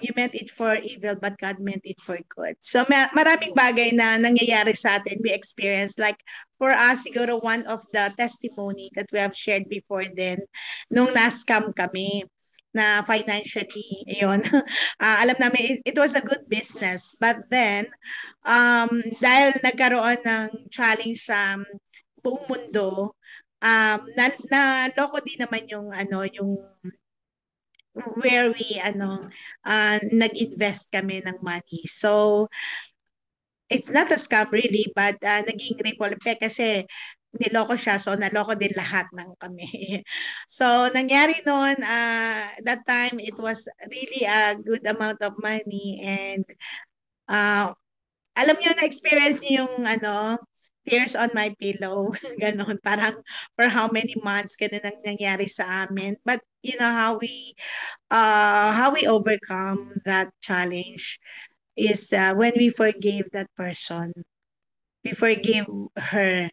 you meant it for evil but God meant it for good. So maraming bagay na nangyayari sa atin we experience, like for us siguro one of the testimony that we have shared before then nung na-scam kami na financially yon alam namin it was a good business, but then dahil nagkaroon ng challenge sa buong mundo, na loko din naman yung yung where we nag-invest kami ng money. So it's not a scam really, but naging ripple effect kasi niloko siya, so naloko din lahat ng kami. So nangyari noon, that time it was really a good amount of money, and alam niyo na experience niyo yung tears on my pillow, ganon, parang for how many months ganun ang nangyari sa amin. But you know how we overcome that challenge is when we forgave that person. We forgive her.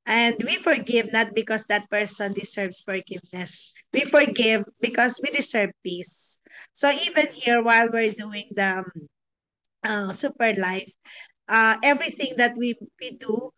And we forgive not because that person deserves forgiveness. We forgive because we deserve peace. So even here, while we're doing the Super Life, everything that we do,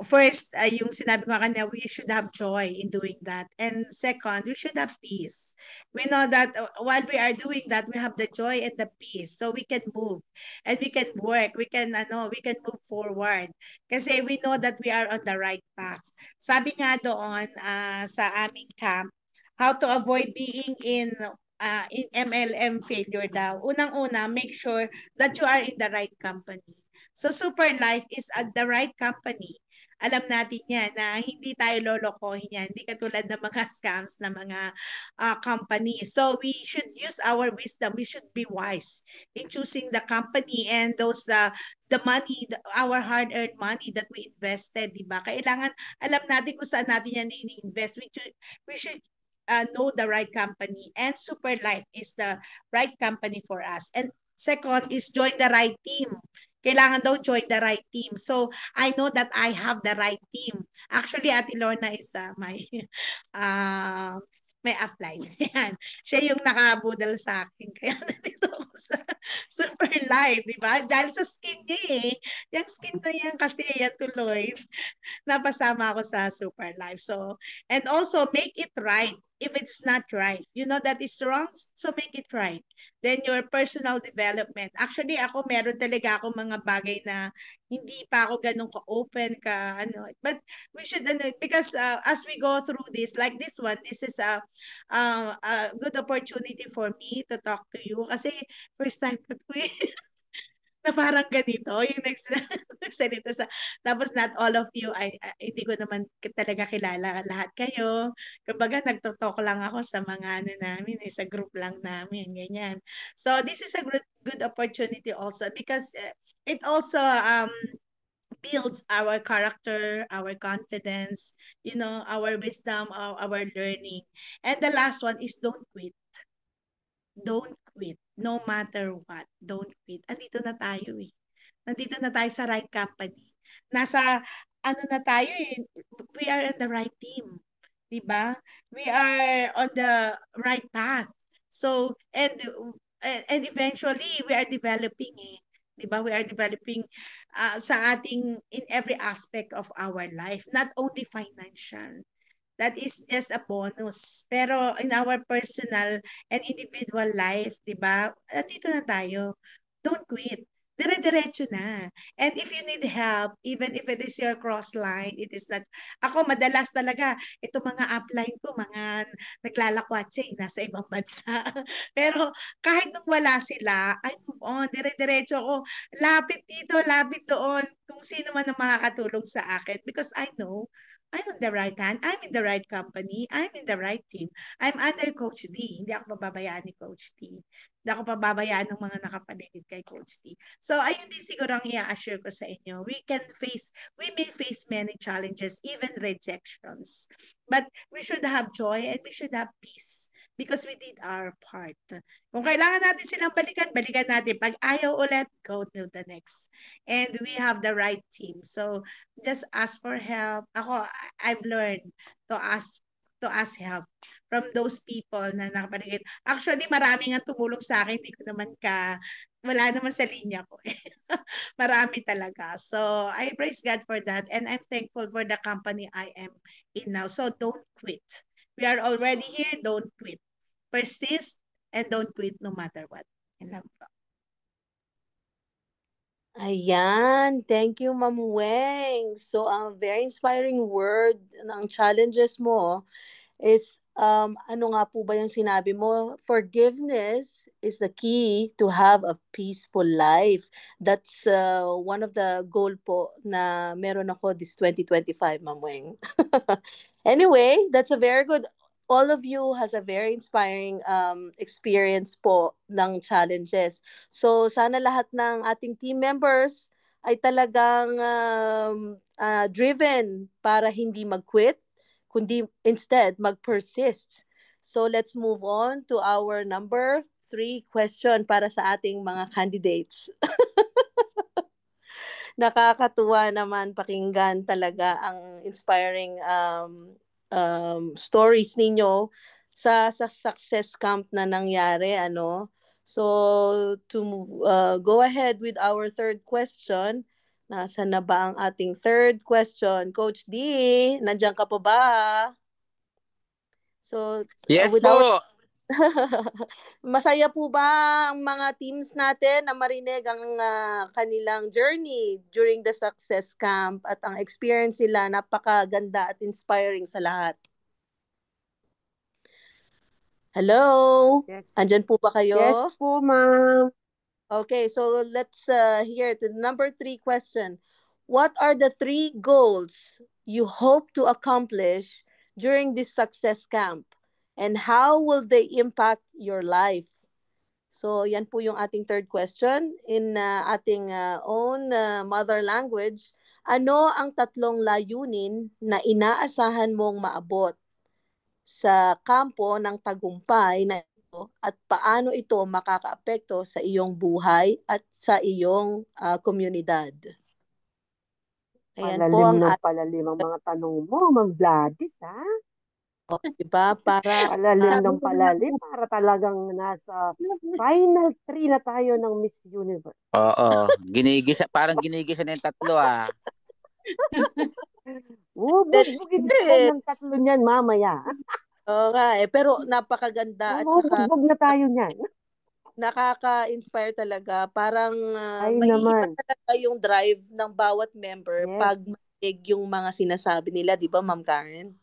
first, yung sinabi ko kanina, we should have joy in doing that. And second, we should have peace. We know that while we are doing that, we have the joy and the peace. So we can move and we can work. We can move forward. Kasi we know that we are on the right path. Sabi nga doon sa aming camp, how to avoid being in MLM failure daw. Unang-una, make sure that you are in the right company. So Super Life is at the right company. Alam natin yan na hindi tayo lolokohin yan. Hindi katulad ng mga scams na mga company. So we should use our wisdom. We should be wise in choosing the company and those the money, our hard-earned money that we invested, di ba? Kailangan alam natin kung saan natin yan i-invest. We should know the right company, and Super Life is the right company for us. And second is join the right team. Kailangan daw join the right team. So, I know that I have the right team. Actually, Ate Lorna is my may upline. Yan. Siya yung nakabudal sa akin. Kaya nandito ako sa Super Live, di ba? Dahil sa skin niya eh. Yung skin na yan kasi yan tuloy. Napasama ako sa Super Live. So, and also make it right if it's not right. You know that is wrong, so make it right. Then your personal development. Actually, ako meron talaga ako mga bagay na hindi pa ako ganun ka-open ka ano. But we should because as we go through this, like this one, this is a good opportunity for me to talk to you kasi first time ko to na parang ganito, yung nagsalita sa, tapos not all of you, hindi ko naman talaga kilala lahat kayo. Kumbaga, nagtotalk lang ako sa mga ano namin, sa group lang namin, ganyan. So, this is a good opportunity also because it also builds our character, our confidence, you know, our wisdom, our learning. And the last one is don't quit. Don't quit. No matter what, don't quit. Andito na tayo eh. Nandito na tayo sa right company. Nasa, ano na tayo eh, we are in the right team. Diba? We are on the right path. So, and eventually, we are developing eh. Diba? We are developing sa ating, in every aspect of our life, not only financial. That is just a bonus. Pero in our personal and individual life, di ba? Nandito na tayo. Don't quit. Dire-diretso na. And if you need help, even if it is your cross line, it is not, ako madalas talaga, ito mga upline ko, mga naglalakwatse, nasa ibang bansa. Pero kahit nung wala sila, I move on, dire-diretso ako, lapit dito, lapit doon, kung sino man ang makakatulong sa akin. Because I know, I'm on the right hand. I'm in the right company. I'm in the right team. I'm under Coach D. Hindi ako pababayaan ni Coach D. Hindi ako pababayaan ng mga nakapaligid kay Coach D. So, ayun din siguro ang i-assure ko sa inyo. We may face many challenges, even rejections. But we should have joy and we should have peace because we did our part. Kung kailangan natin silang balikan, balikan natin. Pag ayaw ulit, go to the next. And we have the right team. So, just ask for help. Ako, I've learned to ask help from those people na nakapaligid. Actually, marami nga tumulong sa akin. Hindi ko naman wala naman sa linya ko. Marami talaga. So, I praise God for that. And I'm thankful for the company I am in now. So, don't quit. We are already here. Don't quit. Persist and don't quit no matter what. And love you. Ayan, thank you, Ma'am Weng. So, ang very inspiring word ng challenges mo is, ano nga po ba yung sinabi mo? Forgiveness is the key to have a peaceful life. That's one of the goal po na meron ako this 2025, Ma'am Weng. Anyway, that's a very good, all of you has a very inspiring experience po ng challenges. So, sana lahat ng ating team members ay talagang driven para hindi mag-quit, kundi instead mag-persist. So, let's move on to our number 3 question para sa ating mga candidates. Nakakatuwa naman pakinggan talaga ang inspiring stories ninyo sa success camp na nangyari, ano. So, to go ahead with our third question, nasa na ba ang ating third question? Coach D, nandiyan ka pa ba? So, Yes with po. our masaya po ba ang mga teams natin na marinig ang kanilang journey during the success camp at ang experience nila napakaganda at inspiring sa lahat? Hello? Yes. Andyan po ba kayo? Yes po, ma'am. Okay, so let's hear the number 3 question. What are the 3 goals you hope to accomplish during this success camp? And how will they impact your life? So, yan po yung ating third question in ating own mother language. Ano ang 3 layunin na inaasahan mong maabot sa kampo ng tagumpay na ito at paano ito makakaapekto sa iyong buhay at sa iyong komunidad? Ayan po Palalim ang ng palalim ang mga tanong mo, Ma'am Gladys, ha? diba? Para Palalim ng palalim, para talagang nasa final 3 na tayo ng Miss Universe. Oo. Parang ginigisa na yung 3 ah. let's Bugbugin hear natin it. ng 3 niyan mamaya. Oo nga pero napakaganda at saka Bugbog na tayo niyan. nakaka-inspire talaga. Parang Ay maiiba naman. talaga yung drive ng bawat member Yes. pag marinig yung mga sinasabi nila, di ba, Ma'am Karen?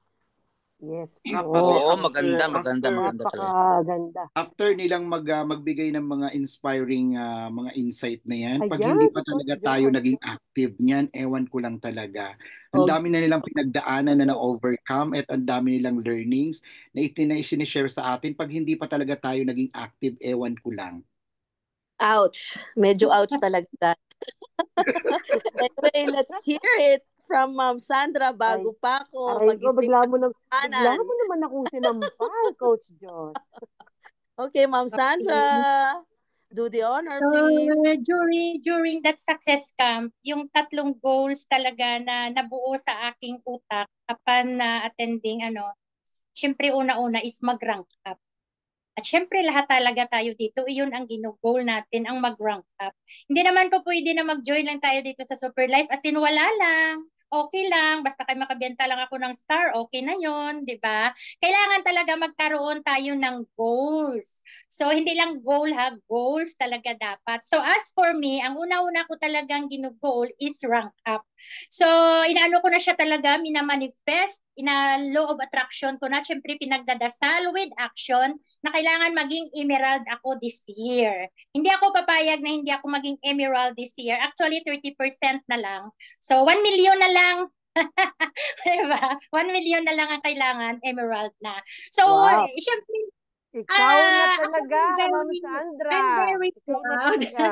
Yes Oo, po. maganda talaga. Napakaganda. After nilang magbigay ng mga inspiring mga insight na yan, pag Ayan, hindi pa si talaga Coach tayo John. naging active niyan, ewan ko lang talaga. Ang Og- dami na nilang pinagdaanan na na-overcome at ang dami nilang learnings na sinishare sa atin. Pag hindi pa talaga tayo naging active, ewan ko lang. Ouch. Medyo ouch talaga. Anyway, let's hear it from Ma'am Sandra bago pa ako Aray ko, mag-isip bigla mo naman akong sinampal, Coach John. Okay, Ma'am Sandra. Do the honor, So, please. during that success camp, yung 3 goals talaga na nabuo sa aking utak upon attending, syempre una-una is mag-rank up. At syempre lahat talaga tayo dito, iyon ang ginugol natin, ang mag-rank up. Hindi naman po pwede na mag-join lang tayo dito sa Super Life, as in wala lang. Okay lang, basta kayo makabenta lang ako ng star, okay na yon, di ba? Kailangan talaga magkaroon tayo ng goals. So, hindi lang goal ha, goals talaga dapat. So, as for me, ang una-una ko talagang ginugol is rank up. So, inaano ko na siya talaga, minamanifest, ina-law of attraction ko na, syempre pinagdadasal with action, na kailangan maging emerald ako this year. Hindi ako papayag na hindi ako maging emerald this year. Actually, 30% na lang. So, 1 million na lang. Diba? 1 million na lang ang kailangan, emerald na. So, Wow. syempre, Ikaw na talaga, I'm Ma'am very- Sandra. I'm very Ikaw na proud. talaga.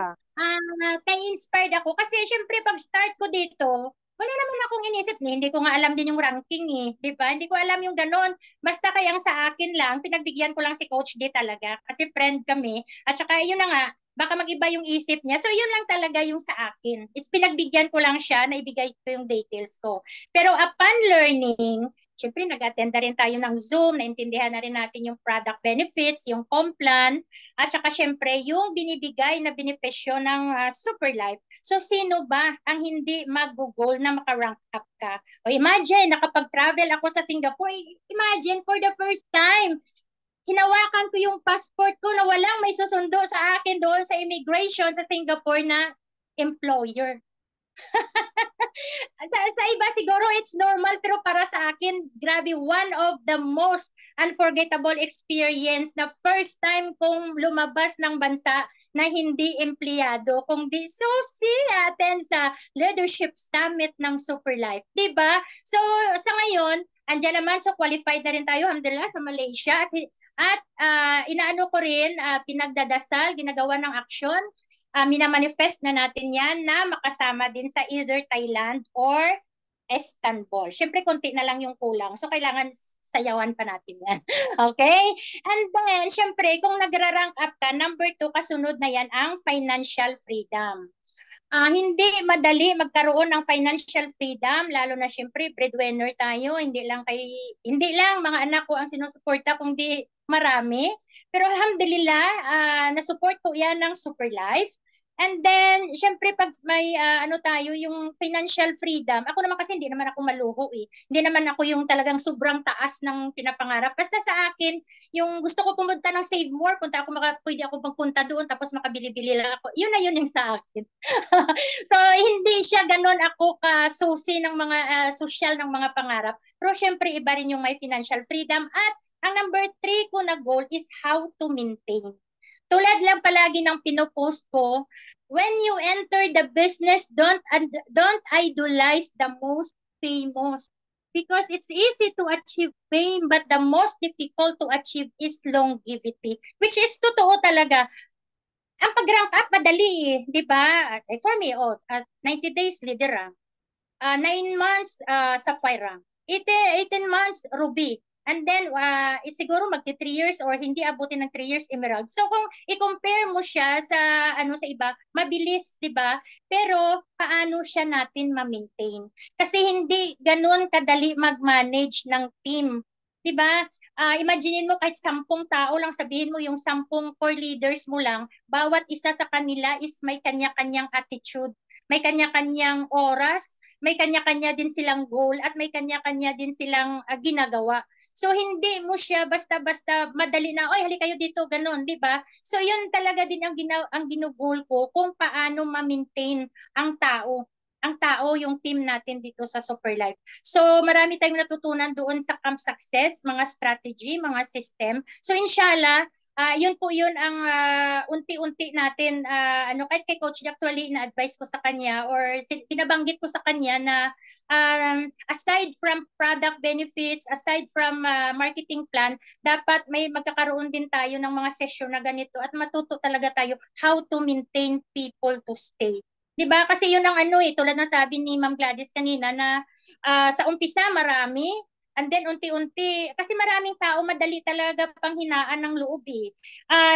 Na-inspired ako kasi syempre pag start ko dito, wala naman akong inisip ni, hindi ko nga alam din yung ranking eh, 'di ba? Hindi ko alam yung ganun. Basta kayang sa akin lang, pinagbigyan ko lang si Coach D talaga kasi friend kami. At saka yun na nga, baka mag-iba yung isip niya. So yun lang talaga yung sa akin. Is pinagbigyan ko lang siya na ibigay ko yung details ko. Pero upon learning, syempre nag-attend na rin tayo ng Zoom, naintindihan na rin natin yung product benefits, yung complan, at saka syempre yung binibigay na benepisyo ng Super Life. So sino ba ang hindi mag-goal na maka-rank up ka? O imagine, nakapag-travel ako sa Singapore, imagine for the first time, hinawakan ko yung passport ko na walang may susundo sa akin doon sa immigration sa Singapore na employer. sa iba siguro it's normal, pero para sa akin, grabe, one of the most unforgettable experience na first time kong lumabas ng bansa na hindi empleyado, kundi attend sa leadership summit ng Super Life. Diba? So, sa ngayon, andyan naman, so qualified na rin tayo, alhamdulillah, sa Malaysia. At inaano ko rin, pinagdadasal, ginagawa ng aksyon, minamanifest na natin yan na makasama din sa either Thailand or Istanbul. Siyempre, konti na lang yung kulang. So, kailangan sayawan pa natin yan. Okay? And then, siyempre, kung nagra-rank up ka, number 2, kasunod na yan ang financial freedom. Hindi madali magkaroon ng financial freedom, lalo na siyempre breadwinner tayo, hindi lang mga anak ko ang sinusuporta, kundi marami. Pero alhamdulillah, na-support ko yan ng Super Life. And then, syempre, pag may tayo, yung financial freedom, ako naman kasi hindi naman ako maluho eh. Hindi naman ako yung talagang sobrang taas ng pinapangarap. Basta sa akin, yung gusto ko pumunta ng Save More, pwede ako magpunta doon, tapos makabili-bili lang ako. Yun na yun yung sa akin. So, hindi siya ganun ako kasusi ng mga social ng mga pangarap. Pero syempre, iba rin yung may financial freedom. At ang number 3 ko na goal is how to maintain. Tulad lang palagi ng pinopost ko, when you enter the business, don't idolize the most famous. Because it's easy to achieve fame, but the most difficult to achieve is longevity. Which is totoo talaga. Ang pag-rank up, madali eh. Di ba? For me, 90 days leader rank. 9 months sapphire rank. 18 months ruby. And then, siguro magti 3 years or hindi abutin ng 3 years emerald. So, kung i-compare mo siya sa sa iba, mabilis, di ba? Pero, paano siya natin ma-maintain? Kasi hindi ganun kadali mag-manage ng team. Di ba? Imaginein mo kahit 10 tao lang, sabihin mo yung 10 core leaders mo lang, bawat isa sa kanila is may kanya-kanyang attitude, may kanya-kanyang oras, may kanya-kanya din silang goal, at may kanya-kanya din silang ginagawa. So hindi mo siya basta-basta madali na, oy, hali kayo dito, ganun, di ba? So yun talaga din ang ginugol ko, kung paano ma-maintain ang tao. Ang tao, yung team natin dito sa Superlife. So marami tayong natutunan doon sa Camp Success, mga strategy, mga system. So inshallah, yun po yun ang unti-unti natin, kahit kay Coach actually na-advise ko sa kanya or pinabanggit ko sa kanya na aside from product benefits, aside from marketing plan, dapat may magkakaroon din tayo ng mga session na ganito at matuto talaga tayo how to maintain people to stay. Diba? Kasi yun ang tulad ng sabi ni Ma'am Gladys kanina na sa umpisa marami, and then unti-unti, kasi maraming tao madali talaga panghinaan ng loob eh.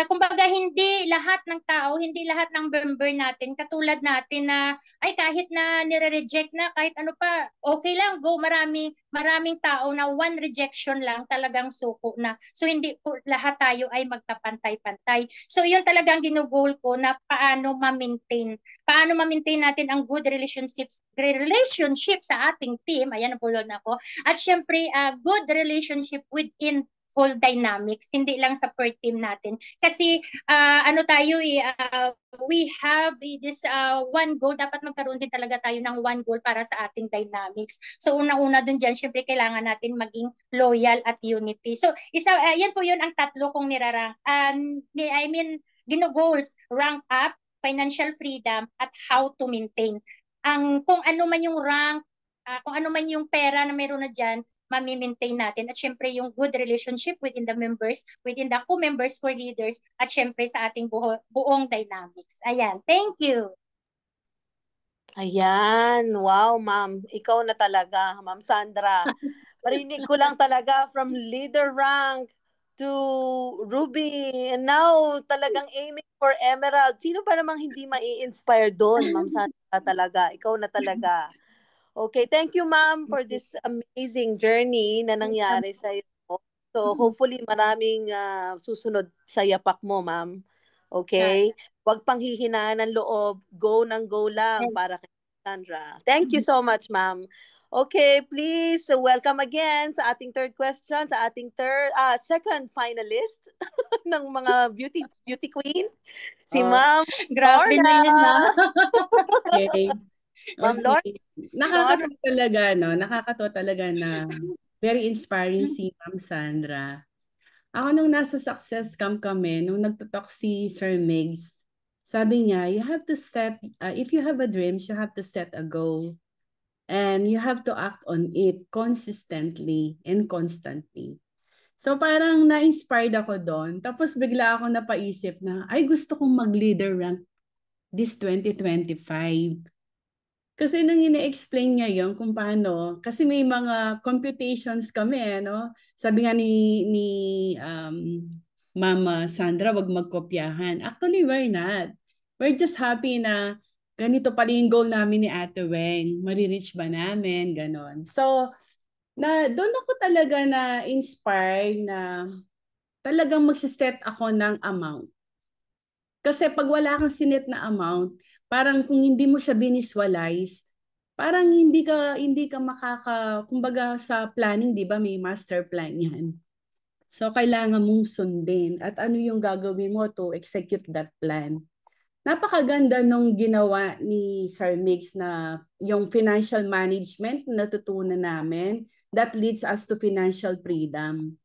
Kumbaga hindi lahat ng tao, hindi lahat ng member natin, katulad natin na ay kahit na nire-reject na, kahit ano pa, okay lang, go, maraming tao na one rejection lang talagang suko na. So hindi po lahat tayo ay magkapantay-pantay. So yun talagang ginugol ko na paano ma-maintain natin ang good relationship sa ating team. Ayan, napulon ako. At syempre, good relationship within whole dynamics, hindi lang sa per team natin. Kasi we have this one goal, dapat magkaroon din talaga tayo ng one goal para sa ating dynamics. So una-una din dyan, syempre kailangan natin maging loyal at unity. So yan po yun ang tatlo kong gino-goals, rank up, financial freedom, at how to maintain. Kung ano man yung rank, kung ano man yung pera na meron na dyan, mami-maintain natin. At syempre yung good relationship within the members, within the co-members, core leaders, at syempre sa ating buong dynamics. Ayan, thank you. Ayan, wow, ma'am. Ikaw na talaga, Ma'am Sandra. Parinig ko lang talaga from leader rank to Ruby, and now talagang aiming for Emerald. Sino pa namang hindi mai-inspire doon, Ma'am Sandra talaga? Ikaw na talaga. Okay, thank you, ma'am, for this amazing journey na nangyari sa iyo. So hopefully maraming susunod sa yapak mo, ma'am. Okay? Huwag panghihinaan ng loob. Go ng go lang para kay Sandra. Thank you so much, ma'am. Okay, please welcome again sa ating third question, sa ating second finalist ng mga beauty queen, si Ma'am Grabe Lorna. na yun, ma'am. Okay. Ma'am Lorna. Nakakatawa talaga na very inspiring si Ma'am Sandra. Ako nung nasa Success Camp kami, nung nagtutok si Sir Migs, sabi niya, you have to set, if you have a dream, you have to set a goal. And you have to act on it consistently and constantly. So parang na-inspired ako doon. Tapos bigla ako napaisip na, ay gusto kong mag-leader rank this 2025. Kasi nung ina-explain niya yun kung paano, kasi may mga computations kami, no? Sabi nga ni Mama Sandra, wag magkopyahan. Actually, we're not. We're just happy na ganito pala yung goal namin ni Ate Weng. Marireach ba namin? Ganon. So, doon ako talaga na-inspire na talagang magsiset ako ng amount. Kasi pag wala kang sinet na amount, parang kung hindi mo siya binisualize, parang hindi ka kumbaga sa planning, di ba, may master plan yan. So, kailangan mong sundin at ano yung gagawin mo to execute that plan. Napakaganda nung ginawa ni Sir Migs na yung financial management na natutunan namin that leads us to financial freedom.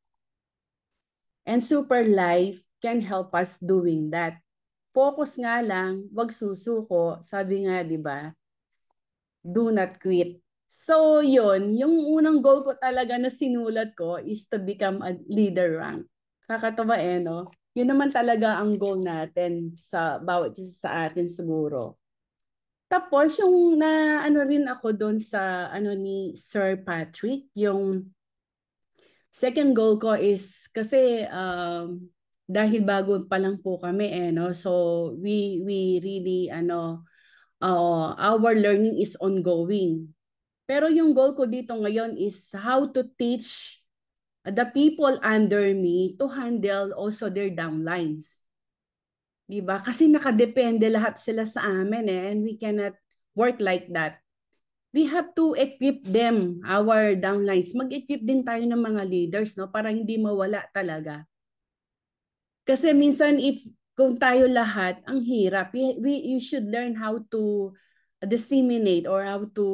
And Superlife can help us doing that. Focus nga lang, wag susuko. Sabi nga, di ba? Do not quit. So, yun. Yung unang goal ko talaga na sinulat ko is to become a leader rank. Kakatawa no? Yun naman talaga ang goal natin sa bawat isa sa atin siguro. Tapos, yung na ano rin ako doon sa ni Sir Patrick, yung second goal ko is kasi dahil bago pa lang po kami no, so we really our learning is ongoing. Pero yung goal ko dito ngayon is how to teach the people under me to handle also their downlines. Diba? Kasi nakadepende lahat sila sa amin and we cannot work like that. We have to equip them, our downlines. Mag-equip din tayo ng mga leaders, no, para hindi mawala talaga. Kasi minsan kung tayo lahat, ang hirap. You should learn how to disseminate or how to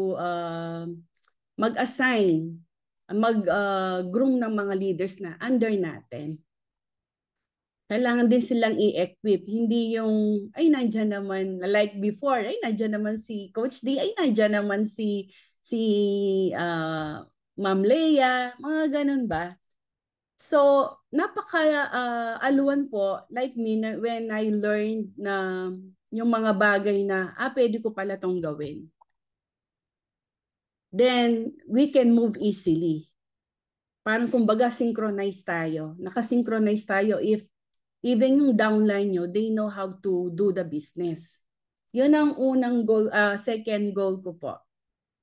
mag-assign, mag-groom ng mga leaders na under natin. Kailangan din silang i-equip. Hindi yung, ay, nandiyan naman, like before, ay, nandiyan naman si Coach D, ay, nandiyan naman si Ma'am Leia, mga ganun ba? So, napaka-aluan po, like me, when I learned na yung mga bagay na, pwede ko pala tong gawin. Then, we can move easily. Parang kumbaga, synchronize tayo. Nakasynchronize tayo if even yung downline nyo, they know how to do the business. Yun ang unang goal, second goal ko po.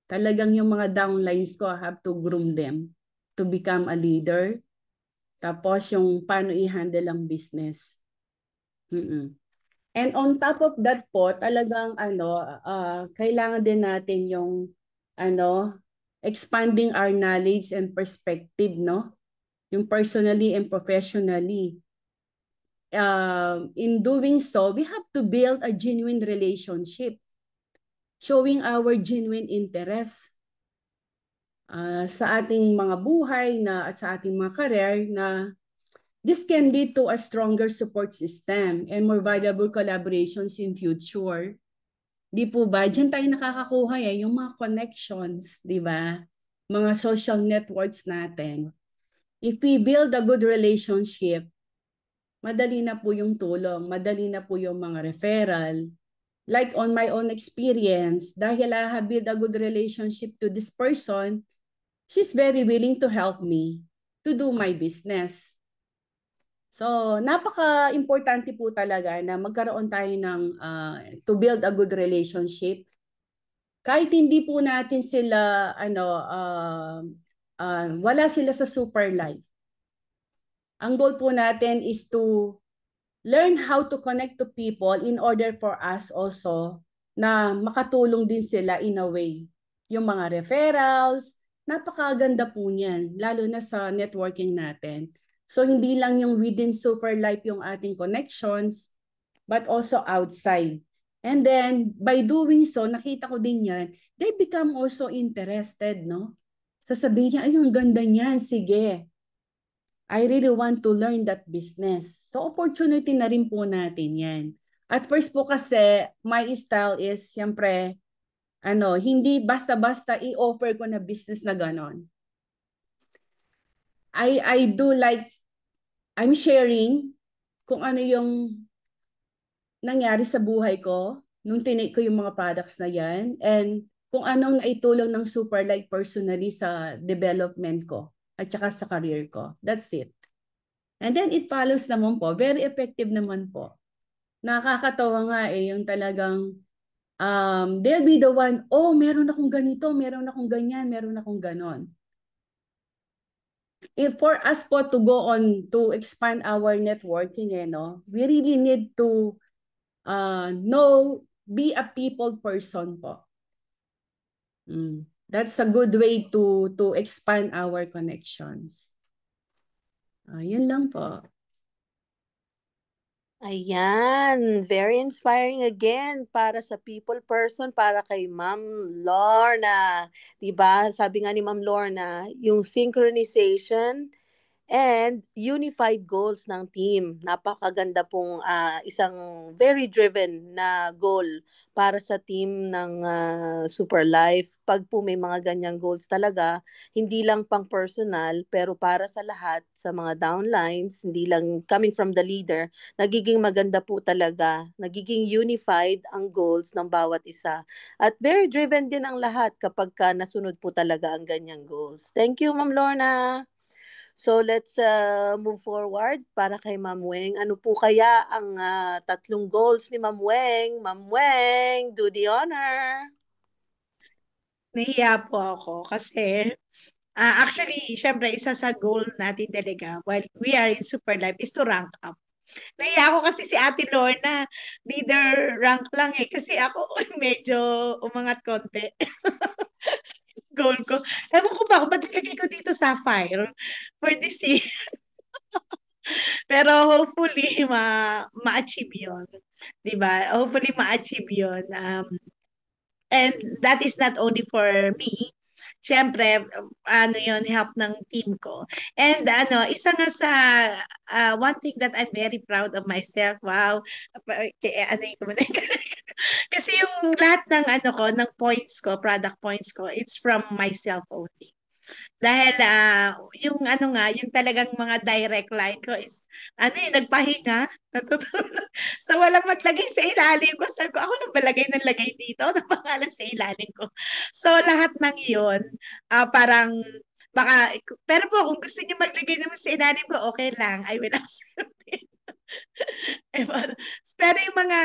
Talagang yung mga downlines ko, I have to groom them to become a leader. Tapos yung paano i-handle ang business. And on top of that po, talagang kailangan din natin yung expanding our knowledge and perspective, no? Yung personally and professionally. In doing so, we have to build a genuine relationship, showing our genuine interest sa ating mga buhay at sa ating mga career na this can lead to a stronger support system and more valuable collaborations in future. Di po ba? Diyan tayo nakakakuha yung mga connections, di ba? Mga social networks natin. If we build a good relationship, madali na po yung tulong, madali na po yung mga referral. Like on my own experience, dahil I have built a good relationship to this person, she's very willing to help me to do my business. So, napaka-importante po talaga na magkaroon tayo ng to build a good relationship. Kahit hindi po natin sila, wala sila sa super life. Ang goal po natin is to learn how to connect to people in order for us also na makatulong din sila in a way. Yung mga referrals, napakaganda po niyan, lalo na sa networking natin. So hindi lang yung within super life yung ating connections, but also outside. And then, by doing so, nakita ko din yan, they become also interested, no? Sasabihin niya, ay, ang ganda niyan, sige. I really want to learn that business. So, opportunity na rin po natin yan. At first po kasi, my style is, siyempre, hindi basta-basta i-offer ko na business na ganon. I do like, I'm sharing kung ano yung nangyari sa buhay ko nung tinake ko yung mga products na yan and kung anong naitulong ng Superlight personally sa development ko at saka sa career ko. That's it. And then it follows naman po. Very effective naman po. Nakakatawa nga yung talagang they'll be the one, oh, meron akong ganito, meron akong ganyan, meron akong ganon. If for us po to go on to expand our networking, we really need to be a people person po. That's a good way to expand our connections. Yun lang po. Ayan, very inspiring again para sa people person, para kay Ma'am Lorna. Diba? Sabi nga ni Ma'am Lorna, yung synchronization and unified goals ng team. Napakaganda pong isang very driven na goal para sa team ng Super Life. Pag po may mga ganyang goals talaga, hindi lang pang personal, pero para sa lahat, sa mga downlines, hindi lang coming from the leader, nagiging maganda po talaga. Nagiging unified ang goals ng bawat isa. At very driven din ang lahat kapag nasunod po talaga ang ganyang goals. Thank you, Ma'am Lorna. So let's move forward para kay Ma'am Weng. Ano po kaya ang tatlong goals ni Ma'am Weng? Ma'am Weng, do the honor. Nahiya po ako kasi actually, syempre, isa sa goal natin talaga while we are in Super Life is to rank up. Nahiya ako kasi si Ate Lorna, leader rank lang eh. Kasi ako medyo umangat konti. Goal ko. Ewan ko ba, ba't nilagay ko dito Sapphire for this year? Pero hopefully, ma-achieve yun. Diba? Hopefully, ma-achieve yun. And that is not only for me. Siyempre, ano yun, help ng team ko. And isa nga sa one thing that I'm very proud of myself. Wow. Ano yung kasi yung lahat ng ng points ko, product points ko, it's from myself only. Dahil yung yung talagang mga direct line ko is nagpahinga, natutulog. So walang maglagay sa ilalim ko. Sabi ko, ako nang balagay ng lagay dito ng pangalan sa ilalim ko. So lahat ng yun, parang baka, pero po kung gusto niyo maglagay naman sa ilalim ko, okay lang. I will accept it. Pero yung mga,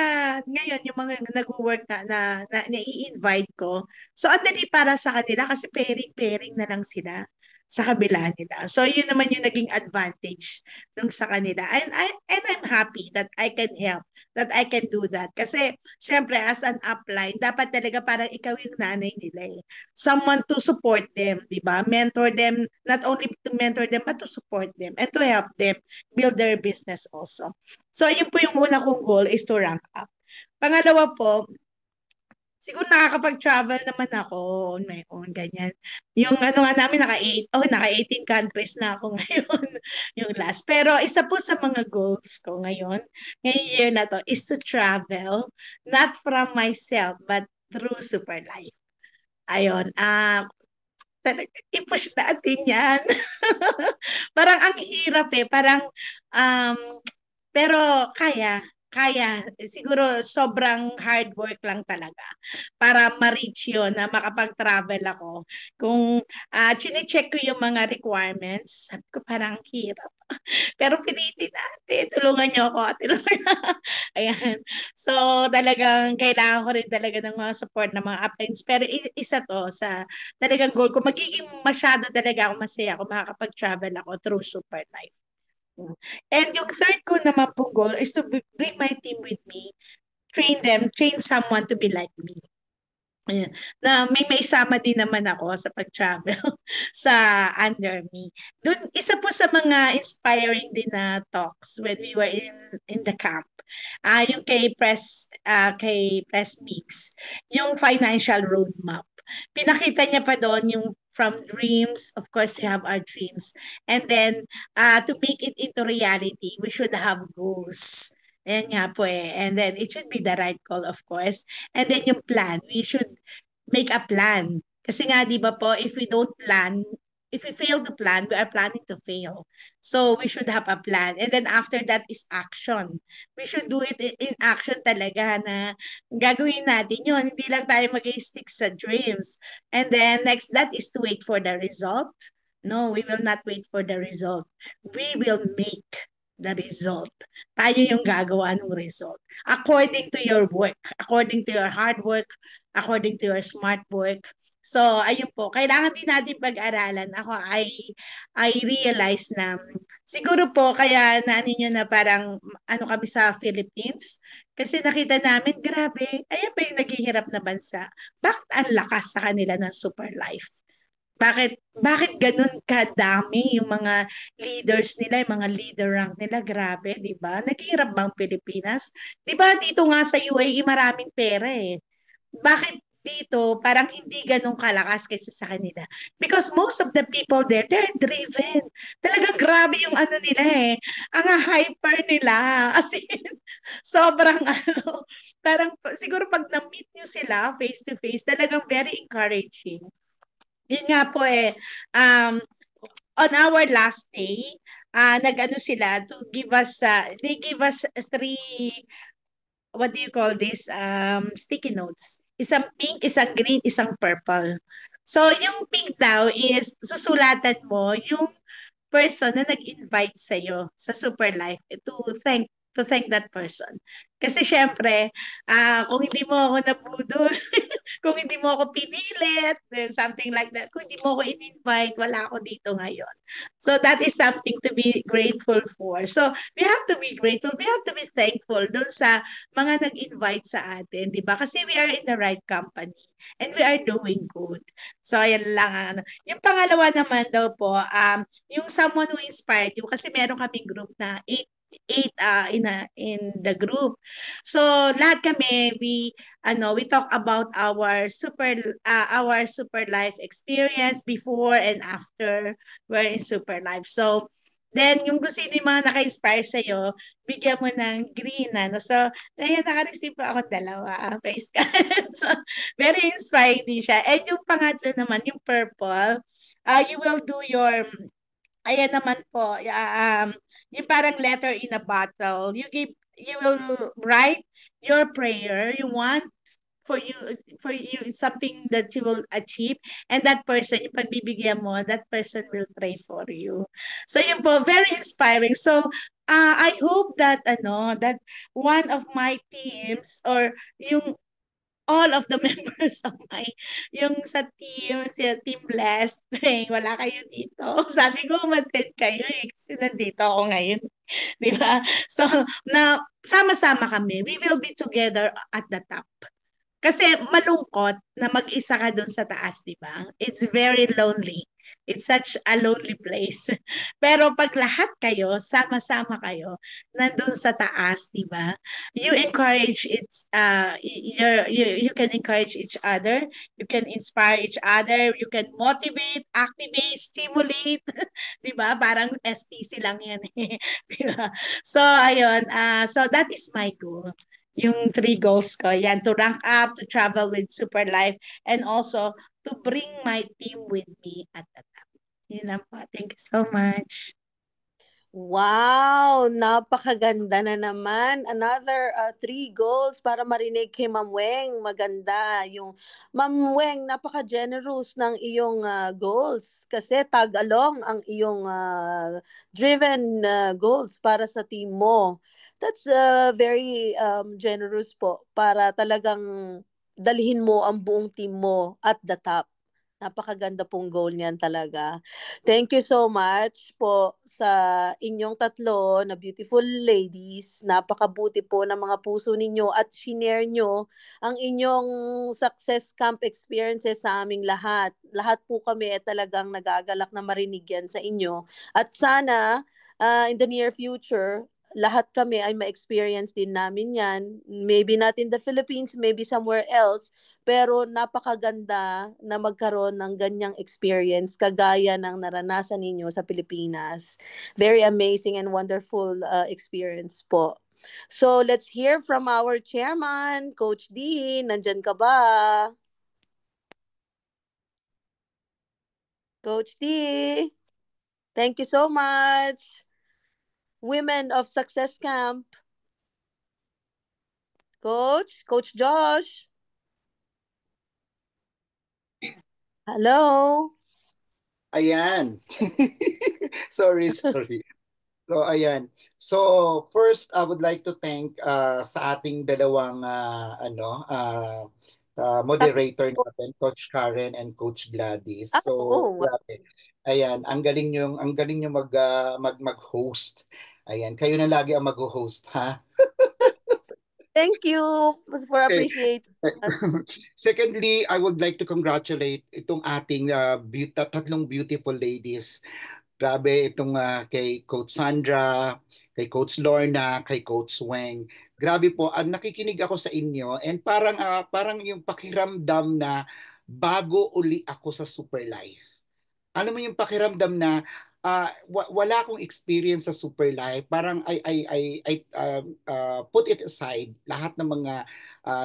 ngayon, yung mga nag-work na i-invite ko, so ang dali para sa kanila kasi pairing na lang sila sa kabila nila. So yun naman yung naging advantage nung sa kanila. And I'm happy that I can help, that I can do that. Kasi syempre as an upline, dapat talaga parang ikaw yung nanay nila eh. Someone to support them, di ba? Mentor them, not only to mentor them, but to support them and to help them build their business also. So, yun po yung una kong goal is to rank up. Pangalawa po, siguro nakakapag-travel naman ako on my own, ganyan. Yung nga namin, naka 18 countries na ako ngayon, yung last. Pero isa po sa mga goals ko ngayon, ngayong year na to, is to travel, not from myself, but through Super Life. Ayun, i-push natin yan. Parang ang hirap eh, parang, pero kaya. Siguro sobrang hard work lang talaga para ma-reach yun na makapag-travel ako. Kung chine-check ko yung mga requirements, sabi ko parang hirap. Pero pilitin natin. Tulungan niyo ako. Ayan. So talagang kailangan ko rin talaga ng mga support ng mga uplines. Pero isa to sa talagang goal ko. Magiging masyado talaga ako masaya kung makakapag-travel ako through Super Life. And yung third ko naman pong goal is to bring my team with me, train someone to be like me. Ayan. Na may maisama din naman ako sa pag-travel sa under me. Doon, isa po sa mga inspiring din na talks when we were in the camp. Yung kay Press Mix, yung financial roadmap. Pinakita niya pa doon yung from dreams, of course, we have our dreams. And then, to make it into reality, we should have goals. Ayan nga po eh. And then, it should be the right call, of course. And then, yung plan. We should make a plan. Kasi nga, di ba po, if we don't plan, if we fail to plan, we are planning to fail. So, we should have a plan. And then, after that is action. We should do it in action talaga na gagawin natin yun. Hindi lang tayo mag-stick sa dreams. And then, next, that is to wait for the result. No, we will not wait for the result. We will make the result. Tayo yung gagawa ng result. According to your work, according to your hard work, according to your smart work. So, ayun po, kailangan din natin pag-aralan. Ako, I realize na, siguro po, kaya ninyo na parang, kami sa Philippines, kasi nakita namin, grabe, ayan pa yung naghihirap na bansa. Bakit ang lakas sa kanila ng Super Life? Bakit ganun kadami yung mga leaders nila, yung mga leader rank nila, grabe, di ba? Naghihirap bang Pilipinas? Di ba dito nga sa UAE maraming pera eh. Bakit dito parang hindi ganun kalakas kaysa sa kanila. Because most of the people there, they're driven. Talagang grabe yung ano nila eh. Ang hyper nila. As in, sobrang ano, parang siguro pag na-meet nyo sila face to face, talagang very encouraging. Yun nga po eh, on our last day, nag-ano sila to give us, they give us 3, what do you call this, sticky notes. Isang pink, isang green, isang purple. So, yung pink daw is susulatan mo yung person na nag-invite sa'yo sa Super Life to thank that person. Kasi syempre, kung hindi mo ako nabudol, kung hindi mo ako pinilit, something like that, kung hindi mo ako in-invite, wala ako dito ngayon. So that is something to be grateful for. So we have to be grateful, we have to be thankful dun sa mga nag-invite sa atin, di ba? Kasi we are in the right company and we are doing good. So ayan lang. Yung pangalawa naman daw po, yung someone who inspired you, kasi meron kaming group na 8 in the group. So lahat kami we talk about our super life experience before and after we're in super life. So then yung kung sino yung mga naka-inspire sa'yo, bigyan mo ng green. So, ayan, naka-receive pa ako 2. Praise God. So, very inspiring din siya. And yung pangatlo naman, yung purple, you will do your, ayan naman po, yung parang letter in a bottle. You will write your prayer you want for you something that you will achieve, and that person, yung pagbibigyan mo, that person will pray for you. So yun po, very inspiring. So I hope that that one of my teams, or yung all of the members of yung sa Team Blessed, wala kayo dito. Sabi ko, umattend kayo kasi nandito ako ngayon. Di ba? So, na sama-sama kami. We will be together at the top. Kasi malungkot na mag-isa ka doon sa taas, di ba? It's very lonely. It's such a lonely place. Pero pag lahat kayo, sama-sama kayo, nandun sa taas, di ba? You encourage you can encourage each other, you can inspire each other, you can motivate, activate, stimulate, di ba? Parang STC lang yan eh. Di ba? So, ayun, so that is my goal. Yung 3 goals ko, yan, to rank up, to travel with Super Life, and also to bring my team with me at the top. Yun lang po. Thank you so much. Wow, napakaganda na naman. Another 3 goals para marinig kay Ma'am Weng. Maganda. Yung Ma'am Weng, napaka-generous ng iyong goals kasi tag-along ang iyong driven goals para sa team mo. That's very generous po para talagang dalhin mo ang buong team mo at the top. Napakaganda pong goal niyan talaga. Thank you so much po sa inyong tatlo na beautiful ladies. Napakabuti po ng mga puso ninyo at shinare nyo ang inyong success camp experiences sa aming lahat. Lahat po kami talagang nagagalak na marinig yan sa inyo. At sana in the near future, lahat kami ay ma-experience din namin yan. Maybe not in the Philippines, maybe somewhere else. Pero napakaganda na magkaroon ng ganyang experience kagaya ng naranasan ninyo sa Pilipinas. Very amazing and wonderful experience po. So let's hear from our chairman, Coach D. Nandyan ka ba? Coach D, thank you so much. Women of Success Camp. Coach Josh. Hello. Ayan. Sorry. So, ayan. So, first, I would like to thank sa ating dalawang moderator natin, Coach Karen and Coach Gladys. So, grabe. Ayan, ang galing nyo mag-host. Ayan, kayo na lagi ang mag-host, ha? Thank you for appreciating us. Secondly, I would like to congratulate itong ating tatlong beautiful ladies. Grabe itong kay Coach Sandra, kay Coach Lorna, kay Coach Weng. Grabe po, nakikinig ako sa inyo and parang yung pakiramdam na bago uli ako sa Super Life. Ano mo yung pakiramdam na wala akong experience sa Super Life, parang I put it aside lahat ng mga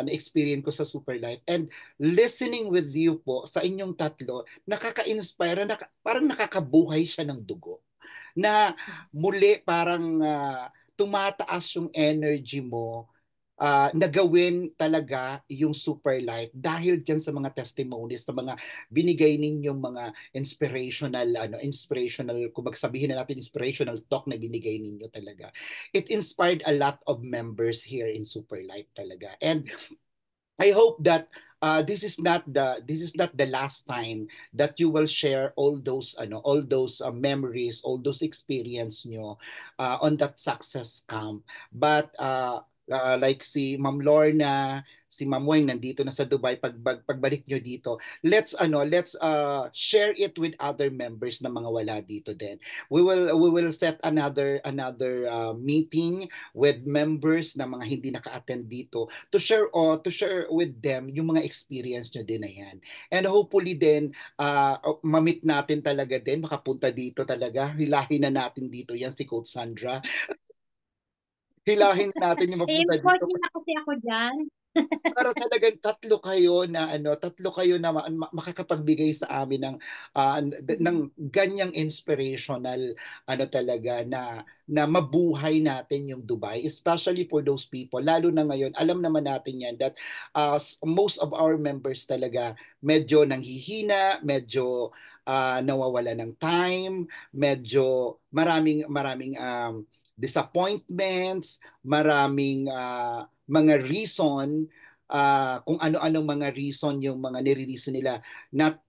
na-experience ko sa Super Life and listening with you po sa inyong tatlo, nakaka-inspire, parang nakakabuhay siya ng dugo. Na muli parang tumataas yung energy mo na gawin talaga yung Super Life dahil dyan sa mga testimonies, sa mga binigay ninyong mga inspirational, kung sabihin na natin inspirational talk na binigay ninyo talaga. It inspired a lot of members here in Super Life talaga. And I hope that this is not the last time that you will share all those memories, all those experience nyo on that success camp. But like si Ma'am Lorna, si Ma'am Weng nandito na sa Dubai, pagbalik nyo dito, let's share it with other members na mga wala dito din. We will set another meeting with members na mga hindi naka-attend dito to share with them yung mga experience nyo din na yan. And hopefully din mamit natin talaga din, makapunta dito talaga, hilahin na natin dito yan si Coach Sandra. Hilahin natin yung mapunta dito. I-import na kasi ako dyan. Para talagang tatlo kayo na makakapagbigay sa amin ng ganyang inspirational talaga na mabuhay natin yung Dubai, especially for those people, lalo na ngayon alam naman natin yan that most of our members talaga medyo nanghihina, medyo nawawala ng time, medyo maraming disappointments, maraming mga reason, kung ano-anong mga reason yung mga nire-reason nila not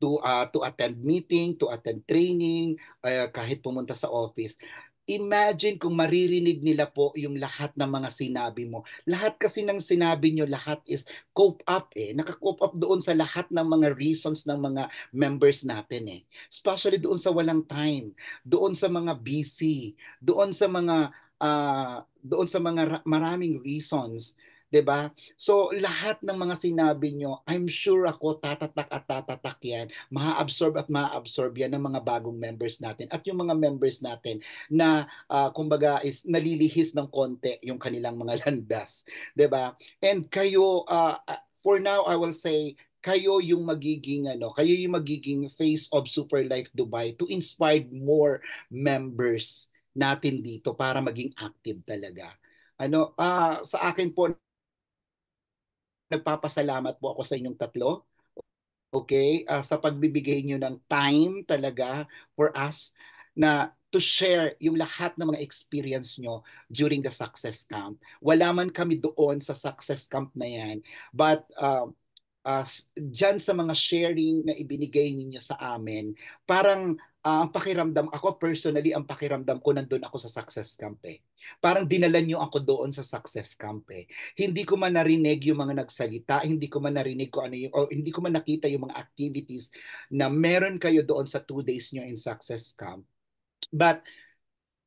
to attend meeting, to attend training, kahit pumunta sa office. Imagine kung maririnig nila po yung lahat ng mga sinabi mo. Lahat kasi ng sinabi nyo, lahat is cope up Naka-cope up doon sa lahat ng mga reasons ng mga members natin Especially doon sa walang time, doon sa mga busy, doon sa mga maraming reasons. 'Di ba? So lahat ng mga sinabi nyo, I'm sure ako tatatak at tatatak yan, maa-absorb at maa-absorb yan ng mga bagong members natin at yung mga members natin na kumbaga is nalilihis ng konti yung kanilang mga landas, 'di ba? And kayo for now I will say kayo yung magiging face of Super Life Dubai to inspire more members natin dito para maging active talaga. Sa akin po, nagpapasalamat po ako sa inyong tatlo. Okay? Sa pagbibigay niyo ng time talaga for us na to share yung lahat ng mga experience nyo during the success camp. Wala man kami doon sa success camp na yan, but dyan sa mga sharing na ibinigay ninyo sa amin, parang ang pakiramdam, ako personally, ang pakiramdam ko nandun ako sa success camp Parang dinala nyo ako doon sa success camp Hindi ko man narinig yung mga nagsalita, hindi ko man narinig kung ano yung, o hindi ko man nakita yung mga activities na meron kayo doon sa 2 days nyo in success camp. But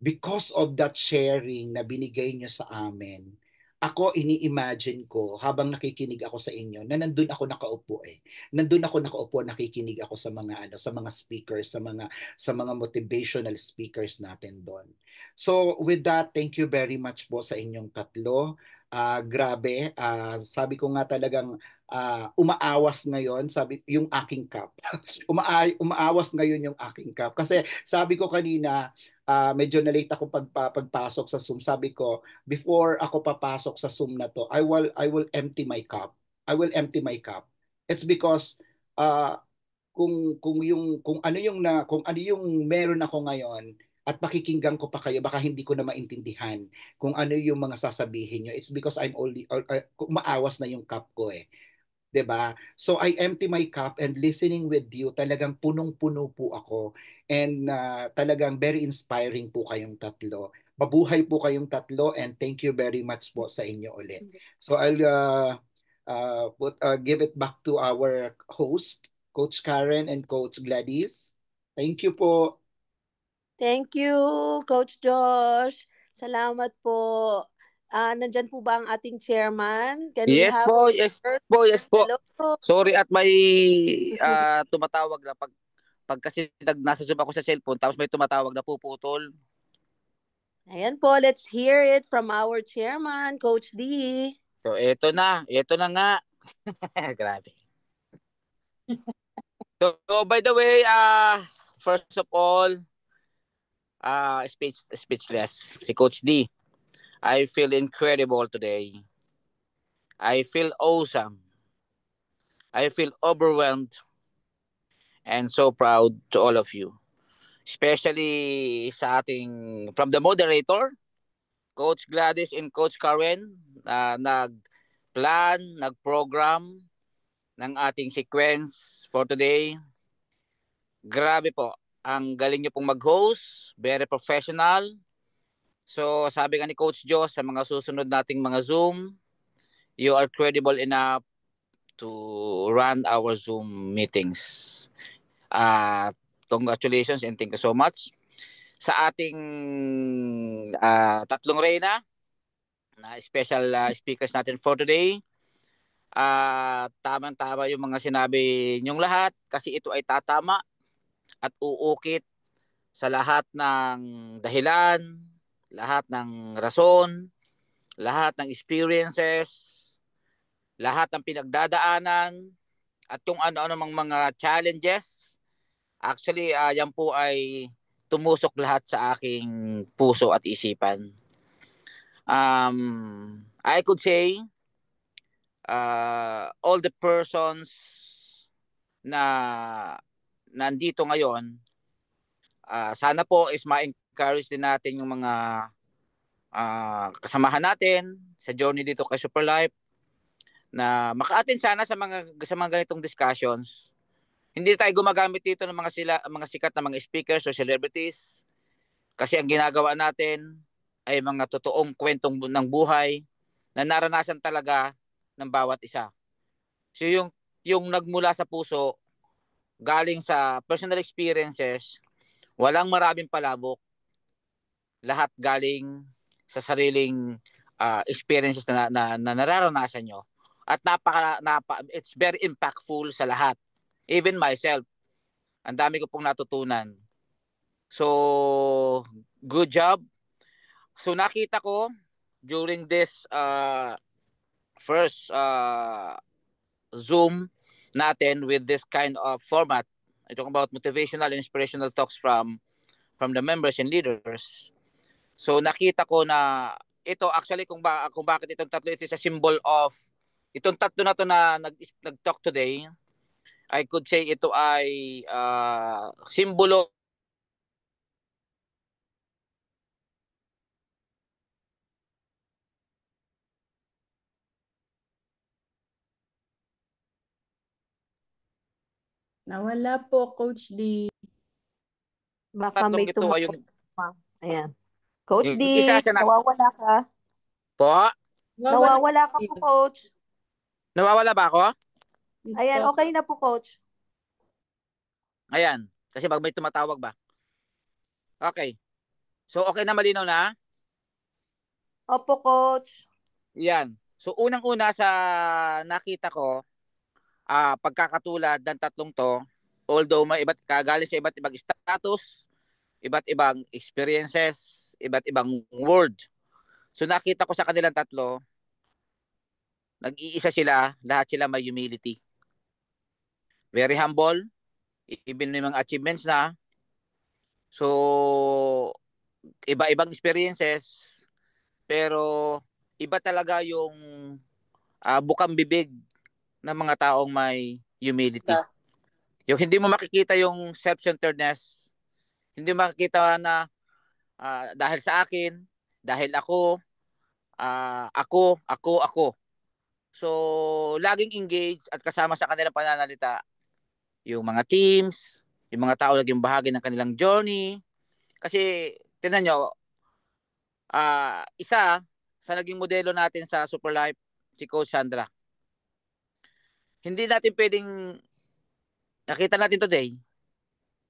because of that sharing na binigay nyo sa amin, ako ini-imagine ko habang nakikinig ako sa inyo na nandun ako nakaupo Nandun ako nakaupo, nakikinig ako sa mga speakers, sa mga motivational speakers natin doon. So with that, thank you very much po sa inyong tatlo. Grabe, sabi ko nga talagang umaawas ngayon yung aking cup. Umaawas ngayon yung aking cup kasi sabi ko kanina, medyo na-late ako pagpasok sa Zoom. Sabi ko, before ako papasok sa Zoom na to, I will empty my cup. I will empty my cup. It's because kung ano yung meron ako ngayon at pakikinggan ko pa kayo, baka hindi ko na maintindihan kung ano yung mga sasabihin nyo. It's because I'm only maawas na yung cup ko 'Diba? So I empty my cup and listening with you, talagang punong-puno po ako. And talagang very inspiring po kayong tatlo. Mabuhay po kayong tatlo and thank you very much po sa inyo ulit. So I'll give it back to our host, Coach Karen and Coach Gladys. Thank you po. Thank you, Coach Josh. Salamat po. Nandyan po ba ang ating chairman? Can we Yes have po, yes po, yes po. hello? Sorry at may tumatawag na pag kasi nasa Zoom ako sa cellphone tapos may tumatawag na puputol. Ayan po, let's hear it from our chairman, Coach D. So ito na nga. Grabe. So by the way, first of all, speechless si Coach D. I feel incredible today. I feel awesome. I feel overwhelmed and so proud to all of you. Especially sa ating, from the moderator, Coach Gladys and Coach Karen, nag-plan, nag-program ng ating sequence for today. Grabe po. Ang galing nyo pong mag-host. Very professional. So, sabi nga ni Coach Joe, sa mga susunod nating mga Zoom, you are credible enough to run our Zoom meetings. Congratulations and thank you so much. Sa ating tatlong reyna, na special speakers natin for today, tamang-tama yung mga sinabi nyong lahat kasi ito ay tatama at uukit sa lahat ng dahilan, lahat ng rason, lahat ng experiences, lahat ng pinagdadaanan, at kung ano-ano mang mga challenges. Actually, yan po ay tumusok lahat sa aking puso at isipan. I could say, all the persons na nandito ngayon, sana po is ma-encourage din natin yung mga kasamahan natin sa journey dito kay Superlife na maka-attend sana sa mga ganitong discussions. Hindi tayo gumagamit dito ng mga sikat na mga speakers o celebrities kasi ang ginagawa natin ay mga totoong kwentong ng buhay na naranasan talaga ng bawat isa. So yung nagmula sa puso, galing sa personal experiences, walang maraming palabok. Lahat galing sa sariling experiences na nararanasan nyo. At it's very impactful sa lahat. Even myself, ang dami ko pong natutunan. So, good job. So, nakita ko during this first Zoom natin with this kind of format, I talk about motivational and inspirational talks from the members and leaders. So, nakita ko na ito actually kung bakit itong tatlo, it is a symbol of itong tatlo na to na nag-talk today. I could say ito ay simbolo Nawala po, Coach D. Baka tatlong may ito ay yung Ayan. Coach D, isa sa nawawala ka. po. Nawawala ka po, Coach. Nawawala ba ako? Ayan, okay na po, Coach. Ayan. Kasi pag may tumatawag ba? Okay. So, okay na, malinaw na? Opo, Coach. Yan. So, unang-una sa nakita ko, pagkakatulad ng tatlong to, although may kagaling sa iba't ibang status, iba't ibang experiences, iba't ibang world. So, nakita ko sa kanilang tatlo, nag-iisa sila, lahat sila may humility. Very humble, even may mga achievements na. So, iba-ibang experiences, pero iba talaga yung bukang bibig ng mga taong may humility. Yung hindi mo makikita yung self-centeredness, hindi mo makikita na dahil sa akin, dahil ako, ako. So, laging engaged at kasama sa kanilang pananalita yung mga teams, yung mga tao naging bahagi ng kanilang journey. Kasi, tingnan nyo, isa sa naging modelo natin sa Superlife, si Coach Sandra. Hindi natin pwedeng nakita natin today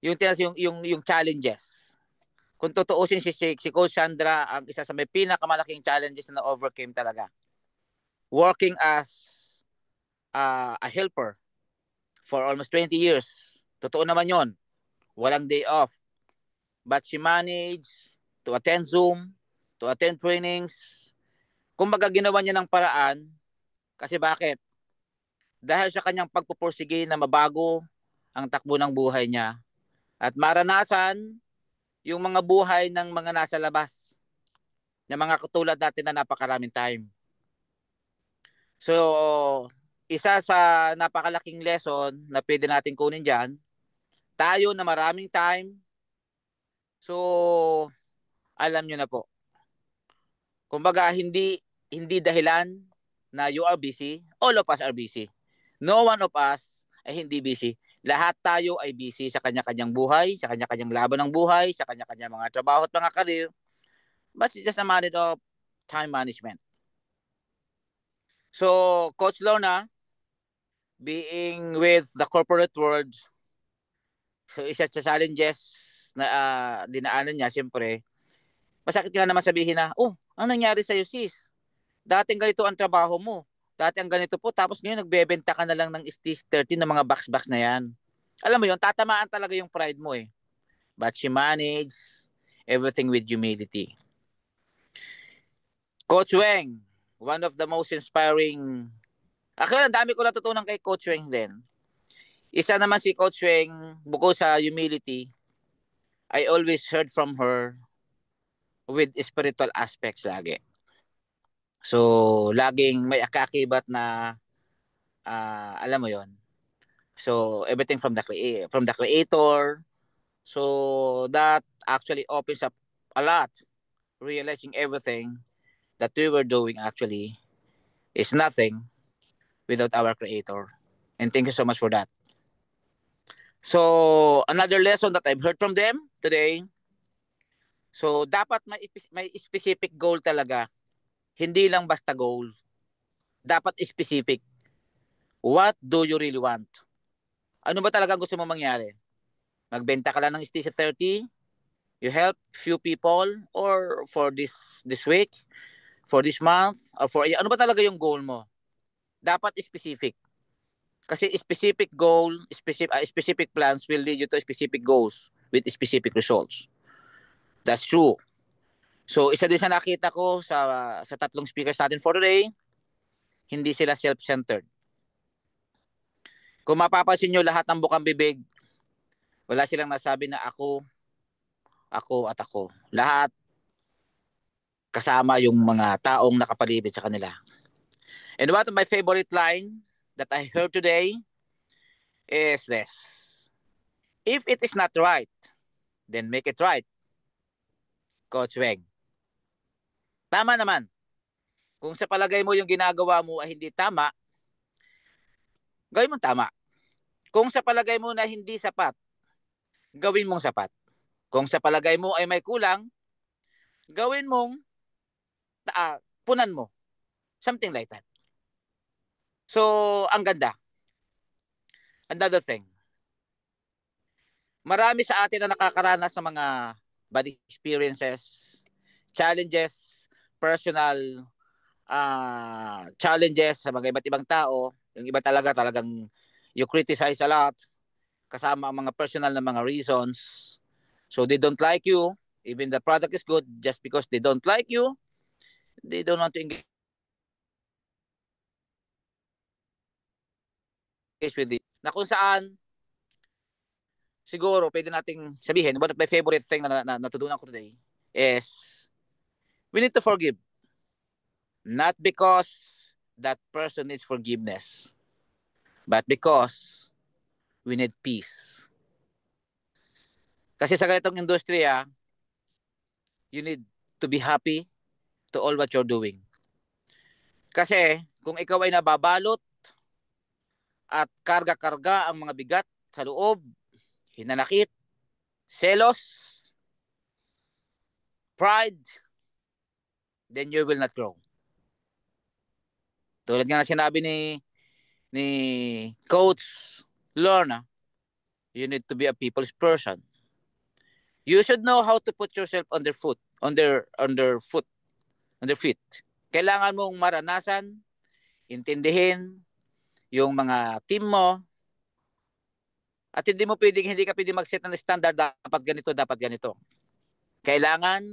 yung challenges. kung tutuusin si Coach Sandra, ang isa sa may pinakamalaking challenges na overcame talaga. Working as a helper for almost 20 years. Totoo naman yon. Walang day off. But she managed to attend Zoom, to attend trainings. Kumbaga ginawa niya ng paraan. Kasi bakit? Dahil sa kanyang pagpupursige na mabago ang takbo ng buhay niya at maranasan yung mga buhay ng mga nasa labas na mga katulad natin na napakaraming time. So, isa sa napakalaking lesson na pwede natin kunin dyan, tayo na maraming time, so alam nyo na po. Kumbaga, hindi dahilan na you are busy, all of us are busy. No one of us ay hindi busy. Lahat tayo ay busy sa kanya-kanyang buhay, sa kanya-kanyang laban ng buhay, sa kanya-kanyang mga trabaho at mga career. But it's just a matter of time management. So, Coach Lorna, being with the corporate world, so isa sa challenges na dinaanan niya, siyempre, masakit nga naman sabihin na, ang nangyari sa'yo sis, dating ganito ang trabaho mo, dati ang ganito po, tapos ngayon nagbebenta ka na lang ng Stis 30 ng mga box-box na yan. Alam mo yun, tatamaan talaga yung pride mo eh. But she managed everything with humility. Coach Weng, one of the most inspiring. Actually, ang dami ko natutunan kay Coach Weng din. Isa naman si Coach Weng, bukod sa humility, I always heard from her with spiritual aspects lagi. So, laging may akakibat na, alam mo yon. So, everything from the creator. So, that actually opens up a lot. Realizing everything that we were doing actually is nothing without our creator. And thank you so much for that. So, another lesson that I've heard from them today. So, dapat may specific goal talaga. Hindi lang basta goal. Dapat specific. What do you really want? Ano ba talaga gusto mo mangyari? Magbenta ka lang ng Stis 30? You help few people? Or for this week? For this month? Or for ano ba talaga yung goal mo? Dapat specific. Kasi specific goal, specific plans will lead you to specific goals with specific results. That's true. So, isa din sa nakita ko sa tatlong speakers natin for today, hindi sila self-centered. Kung mapapansin nyo, lahat ng bukang bibig, wala silang nasabi na ako, at ako. Lahat kasama yung mga taong nakapalibid sa kanila. And one of my favorite line that I heard today is this. If it is not right, then make it right. Coach Weng. Tama naman. Kung sa palagay mo yung ginagawa mo ay hindi tama, gawin mong tama. Kung sa palagay mo na hindi sapat, gawin mong sapat. Kung sa palagay mo ay may kulang, gawin mong punan mo. Something like that. So, ang ganda. Another thing. Marami sa atin na nakakaranas ng mga bad experiences, challenges, personal challenges sa mga iba't ibang tao. Yung iba talagang you criticize a lot kasama ang mga personal na mga reasons. So they don't like you. Even the product is good, just because they don't like you, they don't want to engage with you. Na kung saan, siguro, pwede nating sabihin, one of my favorite thing na natutunan ko today is, we need to forgive. Not because that person needs forgiveness, but because we need peace. Kasi sa ganitong industriya, you need to be happy to all what you're doing. Kasi kung ikaw ay nababalot at karga-karga ang mga bigat sa loob, hinanakit, selos, pride, then you will not grow. Tulad nga na sinabi ni Coach Lorna, you need to be a people's person. You should know how to put yourself on their feet. Kailangan mong maranasan, intindihin yung mga team mo, at hindi ka pwedeng mag-set ng standard, dapat ganito. Kailangan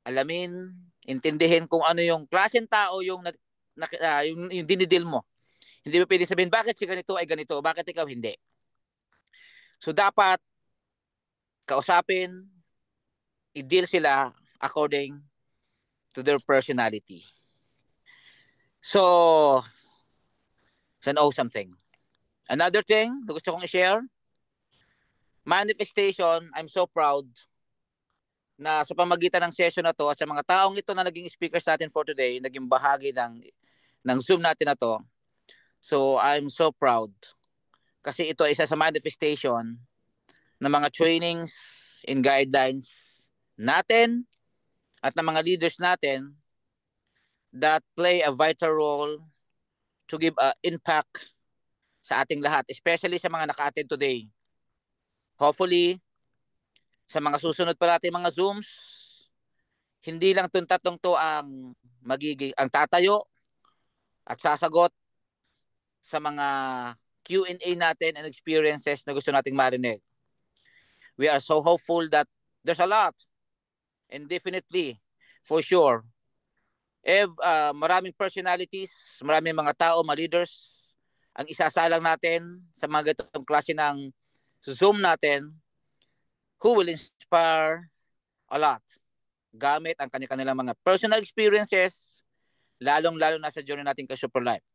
alamin, intindihin kung ano yung klaseng tao yung dinidil mo. Hindi mo pwedeng sabihin, bakit si ganito ay ganito, bakit ikaw hindi. So dapat kausapin, i-deal sila according to their personality. So, it's an awesome thing. Another thing na gusto kong i-share, manifestation, I'm so proud na sa pamagitan ng session na to at sa mga taong ito na naging speakers natin for today, naging bahagi ng Zoom natin na to. So, I'm so proud kasi ito isa sa manifestation ng mga trainings and guidelines natin at ng mga leaders natin that play a vital role to give an impact sa ating lahat, especially sa mga naka-attend today. Hopefully, sa mga susunod pa natin mga Zooms, hindi lang itong tatlong to ang tatayo at sasagot sa mga Q&A natin and experiences na gusto nating marinig. We are so hopeful that there's a lot, and definitely, for sure, maraming personalities, maraming mga tao, mga leaders, ang isasalang natin sa mga ganitong klase ng Zoom natin who will inspire a lot gamit ang kanilang mga personal experiences, lalong-lalo na sa journey natin ka Super Life.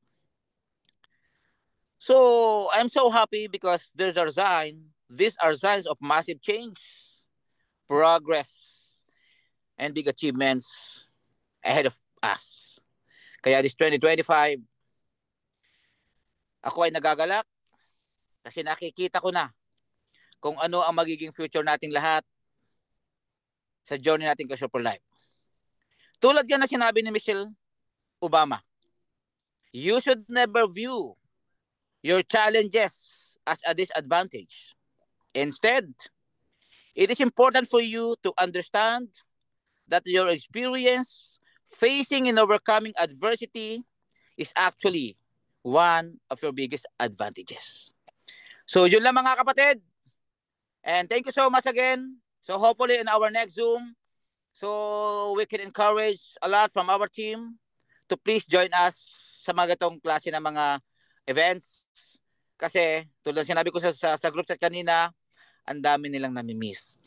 So, I'm so happy because these are signs of massive change, progress, and big achievements ahead of us. Kaya this 2025, ako ay nagagalak kasi nakikita ko na kung ano ang magiging future nating lahat sa journey natin ka Super Life. Tulad yan na sinabi ni Michelle Obama, you should never view your challenges as a disadvantage. Instead, it is important for you to understand that your experience facing and overcoming adversity is actually one of your biggest advantages. So yun lang mga kapatid. And thank you so much again. So hopefully in our next Zoom, so we can encourage a lot from our team to please join us sa mga gatong klase ng mga events. Kasi tulad sinabi ko sa group chat kanina, ang dami nilang nami-miss.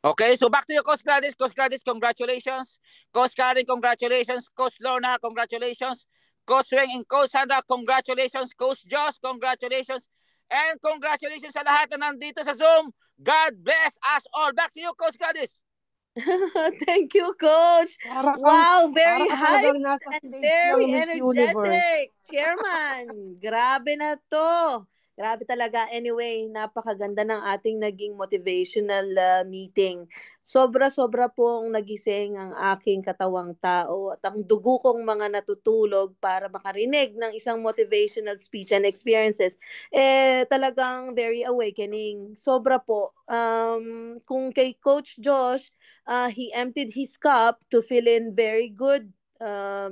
Okay, so back to you, Coach Gladys. Coach Gladys, congratulations. Coach Karen, congratulations. Coach Lorna, congratulations. Coach Weng and Coach Sandra, congratulations. Coach Josh, congratulations. And congratulations sa lahat na nandito sa Zoom. God bless us all. Back to you, Coach Gladys. Thank you, Coach. Wow, very hype nasa and stage very ng Miss Universe. energetic. Chairman, grabe na to. Grabe talaga. Anyway, napakaganda ng ating naging motivational meeting. Sobra-sobra pong nagising ang aking katawang tao at ang dugo kong mga natutulog para makarinig ng isang motivational speech and experiences. Talagang very awakening. Sobra po. Kung kay Coach Josh, he emptied his cup to fill in very good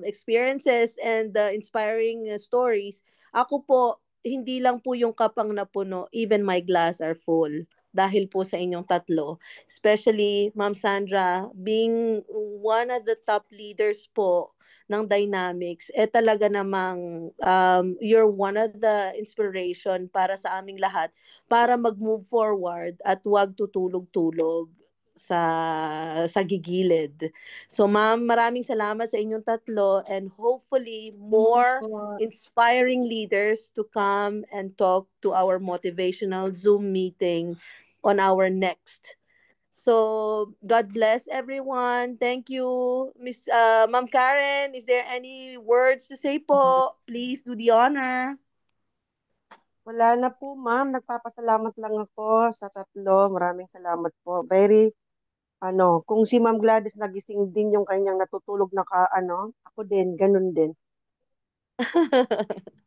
experiences and inspiring stories. Ako po, hindi lang po yung cup ang napuno, even my glass are full. Dahil po sa inyong tatlo. Especially, Ma'am Sandra, being one of the top leaders po ng Dynamics, talaga namang you're one of the inspiration para sa aming lahat para mag-move forward at wag tutulog-tulog sa gigilid. So ma'am, maraming salamat sa inyong tatlo and hopefully more inspiring leaders to come and talk to our motivational Zoom meeting on our next. So God bless everyone. Thank you, Miss Ma'am Karen. Is there any words to say po? Please do the honor. Wala na po, ma'am. Nagpapasalamat lang ako sa tatlo. Maraming salamat po. Kung si Ma'am Gladys nagising din yung kanyang natutulog na ako din, ganun din.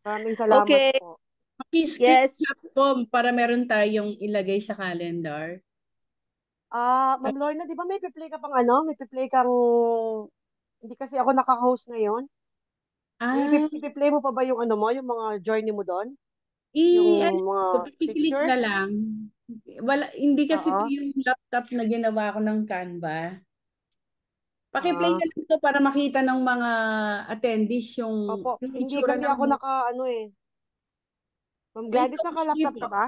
Maraming salamat Okay. po. Paki-screenshot po para meron tayong ilagay sa calendar. Ma'am Lorna, di ba may piplay ka pang may piplay kang, hindi kasi ako naka-host ngayon. Ah, Ipi-play mo pa ba yung yung mga journey mo doon? ano, Yung mga pipili na pictures? lang. Hindi kasi ito Oo. yung laptop na ginawa ko ng Canva. Paki-play Ah, na lang ito para makita ng mga attendees opo. yung Hindi itsura kasi ng ako Ma'am may Gladys, Coach G naka-laptop po. ka ba?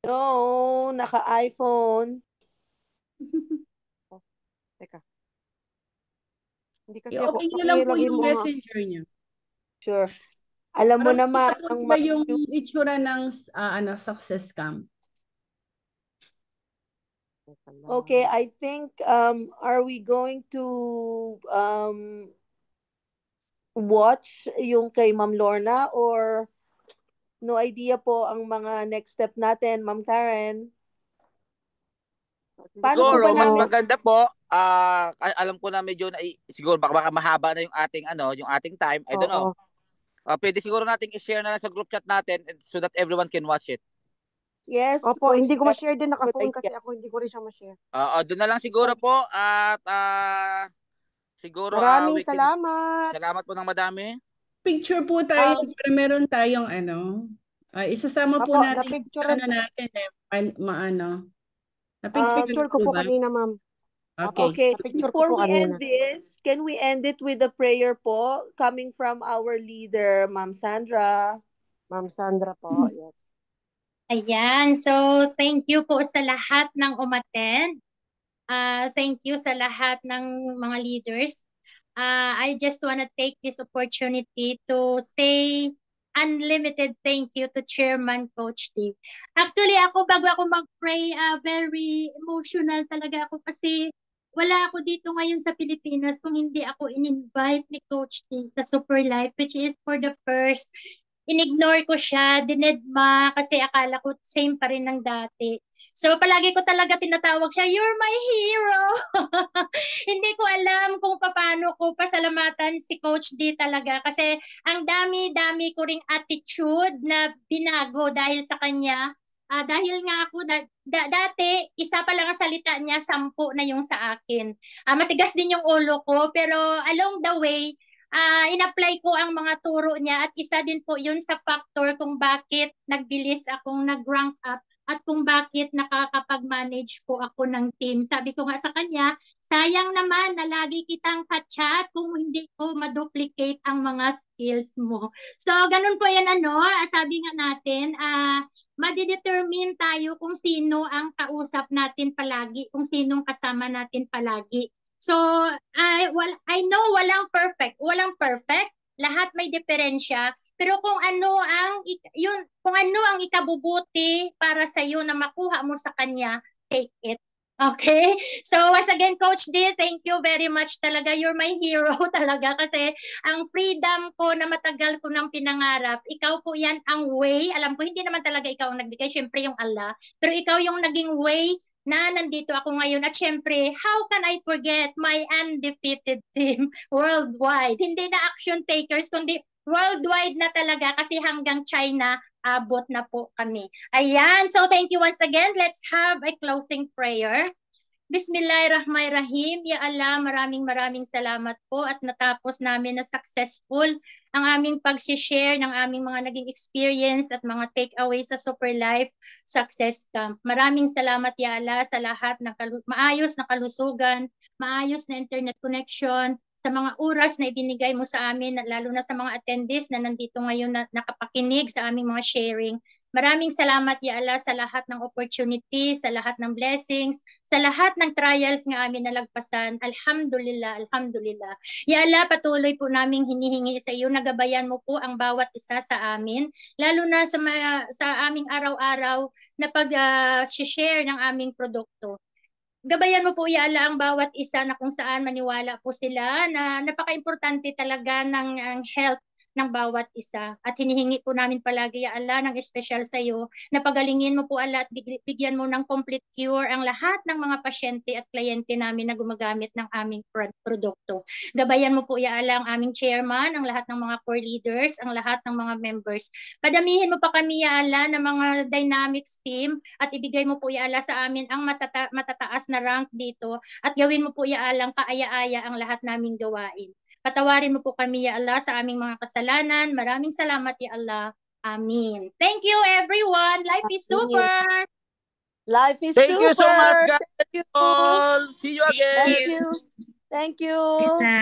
No, naka-iPhone. Teka. Hindi kasi ako, I-open nyo lang po pakilagay yung mo nga. messenger nyo. Sure. Alam mo Para makita naman, po ang nila yung itsura ng success camp. Teka lang. Okay, I think, are we going to watch yung kay Ma'am Lorna or no idea po ang mga next step natin, Ma'am Karen? Paano po ba Siguro, mas namin? maganda po, alam ko na medyo, siguro baka mahaba na yung ating time. I don't know. Oo. Pwede siguro nating i-share na lang sa group chat natin so that everyone can watch it. Yes, Opo, Coach hindi ko Jeff, ma-share din good naka-phone kasi idea. ako hindi ko rin siya ma-share. Doon na lang siguro po at siguro Maraming we can, salamat. salamat po ng madami. Picture po tayo para meron tayong isasama po Opo, natin na-picture, sa natin Na-picture picture ko ko po po ba? kanina, ma'am. Okay. Opo, Okay, na-picture ko before po we kanina. end this, can we end it with a prayer po coming from our leader, Ma'am Sandra? Ma'am Sandra po, yes. Ayan, so thank you po sa lahat ng umattend. Thank you sa lahat ng mga leaders. I just want to take this opportunity to say unlimited thank you to Chairman Coach Dave. Actually, bago ako mag-pray, very emotional talaga ako kasi wala ako dito ngayon sa Pilipinas kung hindi ako in-invite ni Coach Dave sa Super Life, which is for the first. Inignore ko siya, dinedma, kasi akala ko same pa rin ng dati. So palagi ko talaga tinatawag siya, you're my hero. Hindi ko alam kung paano ko pasalamatan si Coach D talaga kasi ang dami-dami ko ring attitude na binago dahil sa kanya. Dahil nga ako dati, isa pa lang ang salita niya, 10 na yung sa akin. Matigas din yung ulo ko, pero along the way, in-apply ko ang mga turo niya at isa din po yun sa factor kung bakit nagbilis akong nag-rank up at kung bakit nakakapag-manage po ako ng team. Sabi ko nga sa kanya, sayang naman na lagi kitang ka-chat kung hindi ko ma-duplicate ang mga skills mo. So, ganun po yan sabi nga natin, madidetermine tayo kung sino ang kausap natin palagi, kung sinong kasama natin palagi. So, I know walang perfect. Lahat may diferensya, pero kung ano ang ikabubuti para sa iyo na makuha mo sa kanya, take it. Okay? So once again, Coach D, thank you very much talaga. You're my hero talaga kasi ang freedom ko na matagal ko nang pinangarap, ikaw po yan ang way. Alam ko, hindi naman talaga ikaw ang nagbigay, syempre yung Allah. Pero ikaw yung naging way na nandito ako ngayon. At syempre, how can I forget my undefeated team worldwide? Hindi na action takers, kundi worldwide na talaga kasi hanggang China, abot na po kami. Ayan, so thank you once again. Let's have a closing prayer. Bismillahirrahmanirrahim. Ya Allah, maraming salamat po at natapos namin na successful ang aming pag-share ng aming mga naging experience at mga takeaway sa Super Life Success Camp. Maraming salamat Ya Allah sa lahat ng maayos na kalusugan, maayos na internet connection, sa mga oras na ibinigay mo sa amin, lalo na sa mga attendees na nandito ngayon na nakapakinig sa aming mga sharing. Maraming salamat, Ya Allah, sa lahat ng opportunity, sa lahat ng blessings, sa lahat ng trials nga amin nalagpasan. Alhamdulillah, alhamdulillah. Ya Allah, patuloy po naming hinihingi sa iyo, nagabayan mo po ang bawat isa sa amin, lalo na sa aming araw-araw na pag-share ng aming produkto. Gabayan mo po, Ya Allah, ang bawat isa na kung saan maniwala po sila na napaka-importante talaga ng health ng bawat isa. At hinihingi po namin palagi, Ya Allah, ng espesyal sa iyo, na pagalingin mo po, Allah, at bigyan mo ng complete cure ang lahat ng mga pasyente at kliyente namin na gumagamit ng aming produkto. Gabayan mo po, Ya Allah, ang aming chairman, ang lahat ng mga core leaders, ang lahat ng mga members. Padamihin mo pa kami, Ya Allah, ng mga dynamics team at ibigay mo po, Ya Allah, sa amin ang matataas na rank dito at gawin mo po, Ya Allah, kaaya-aya ang lahat naming gawain. Patawarin mo po kami, Ya Allah, sa aming mga kasalanan. Maraming salamat, Ya Allah. Amin. Thank you, everyone. Life is super. Life is Thank super. you so much, guys. Thank you. All. See you again. Thank you. Thank you. Good night.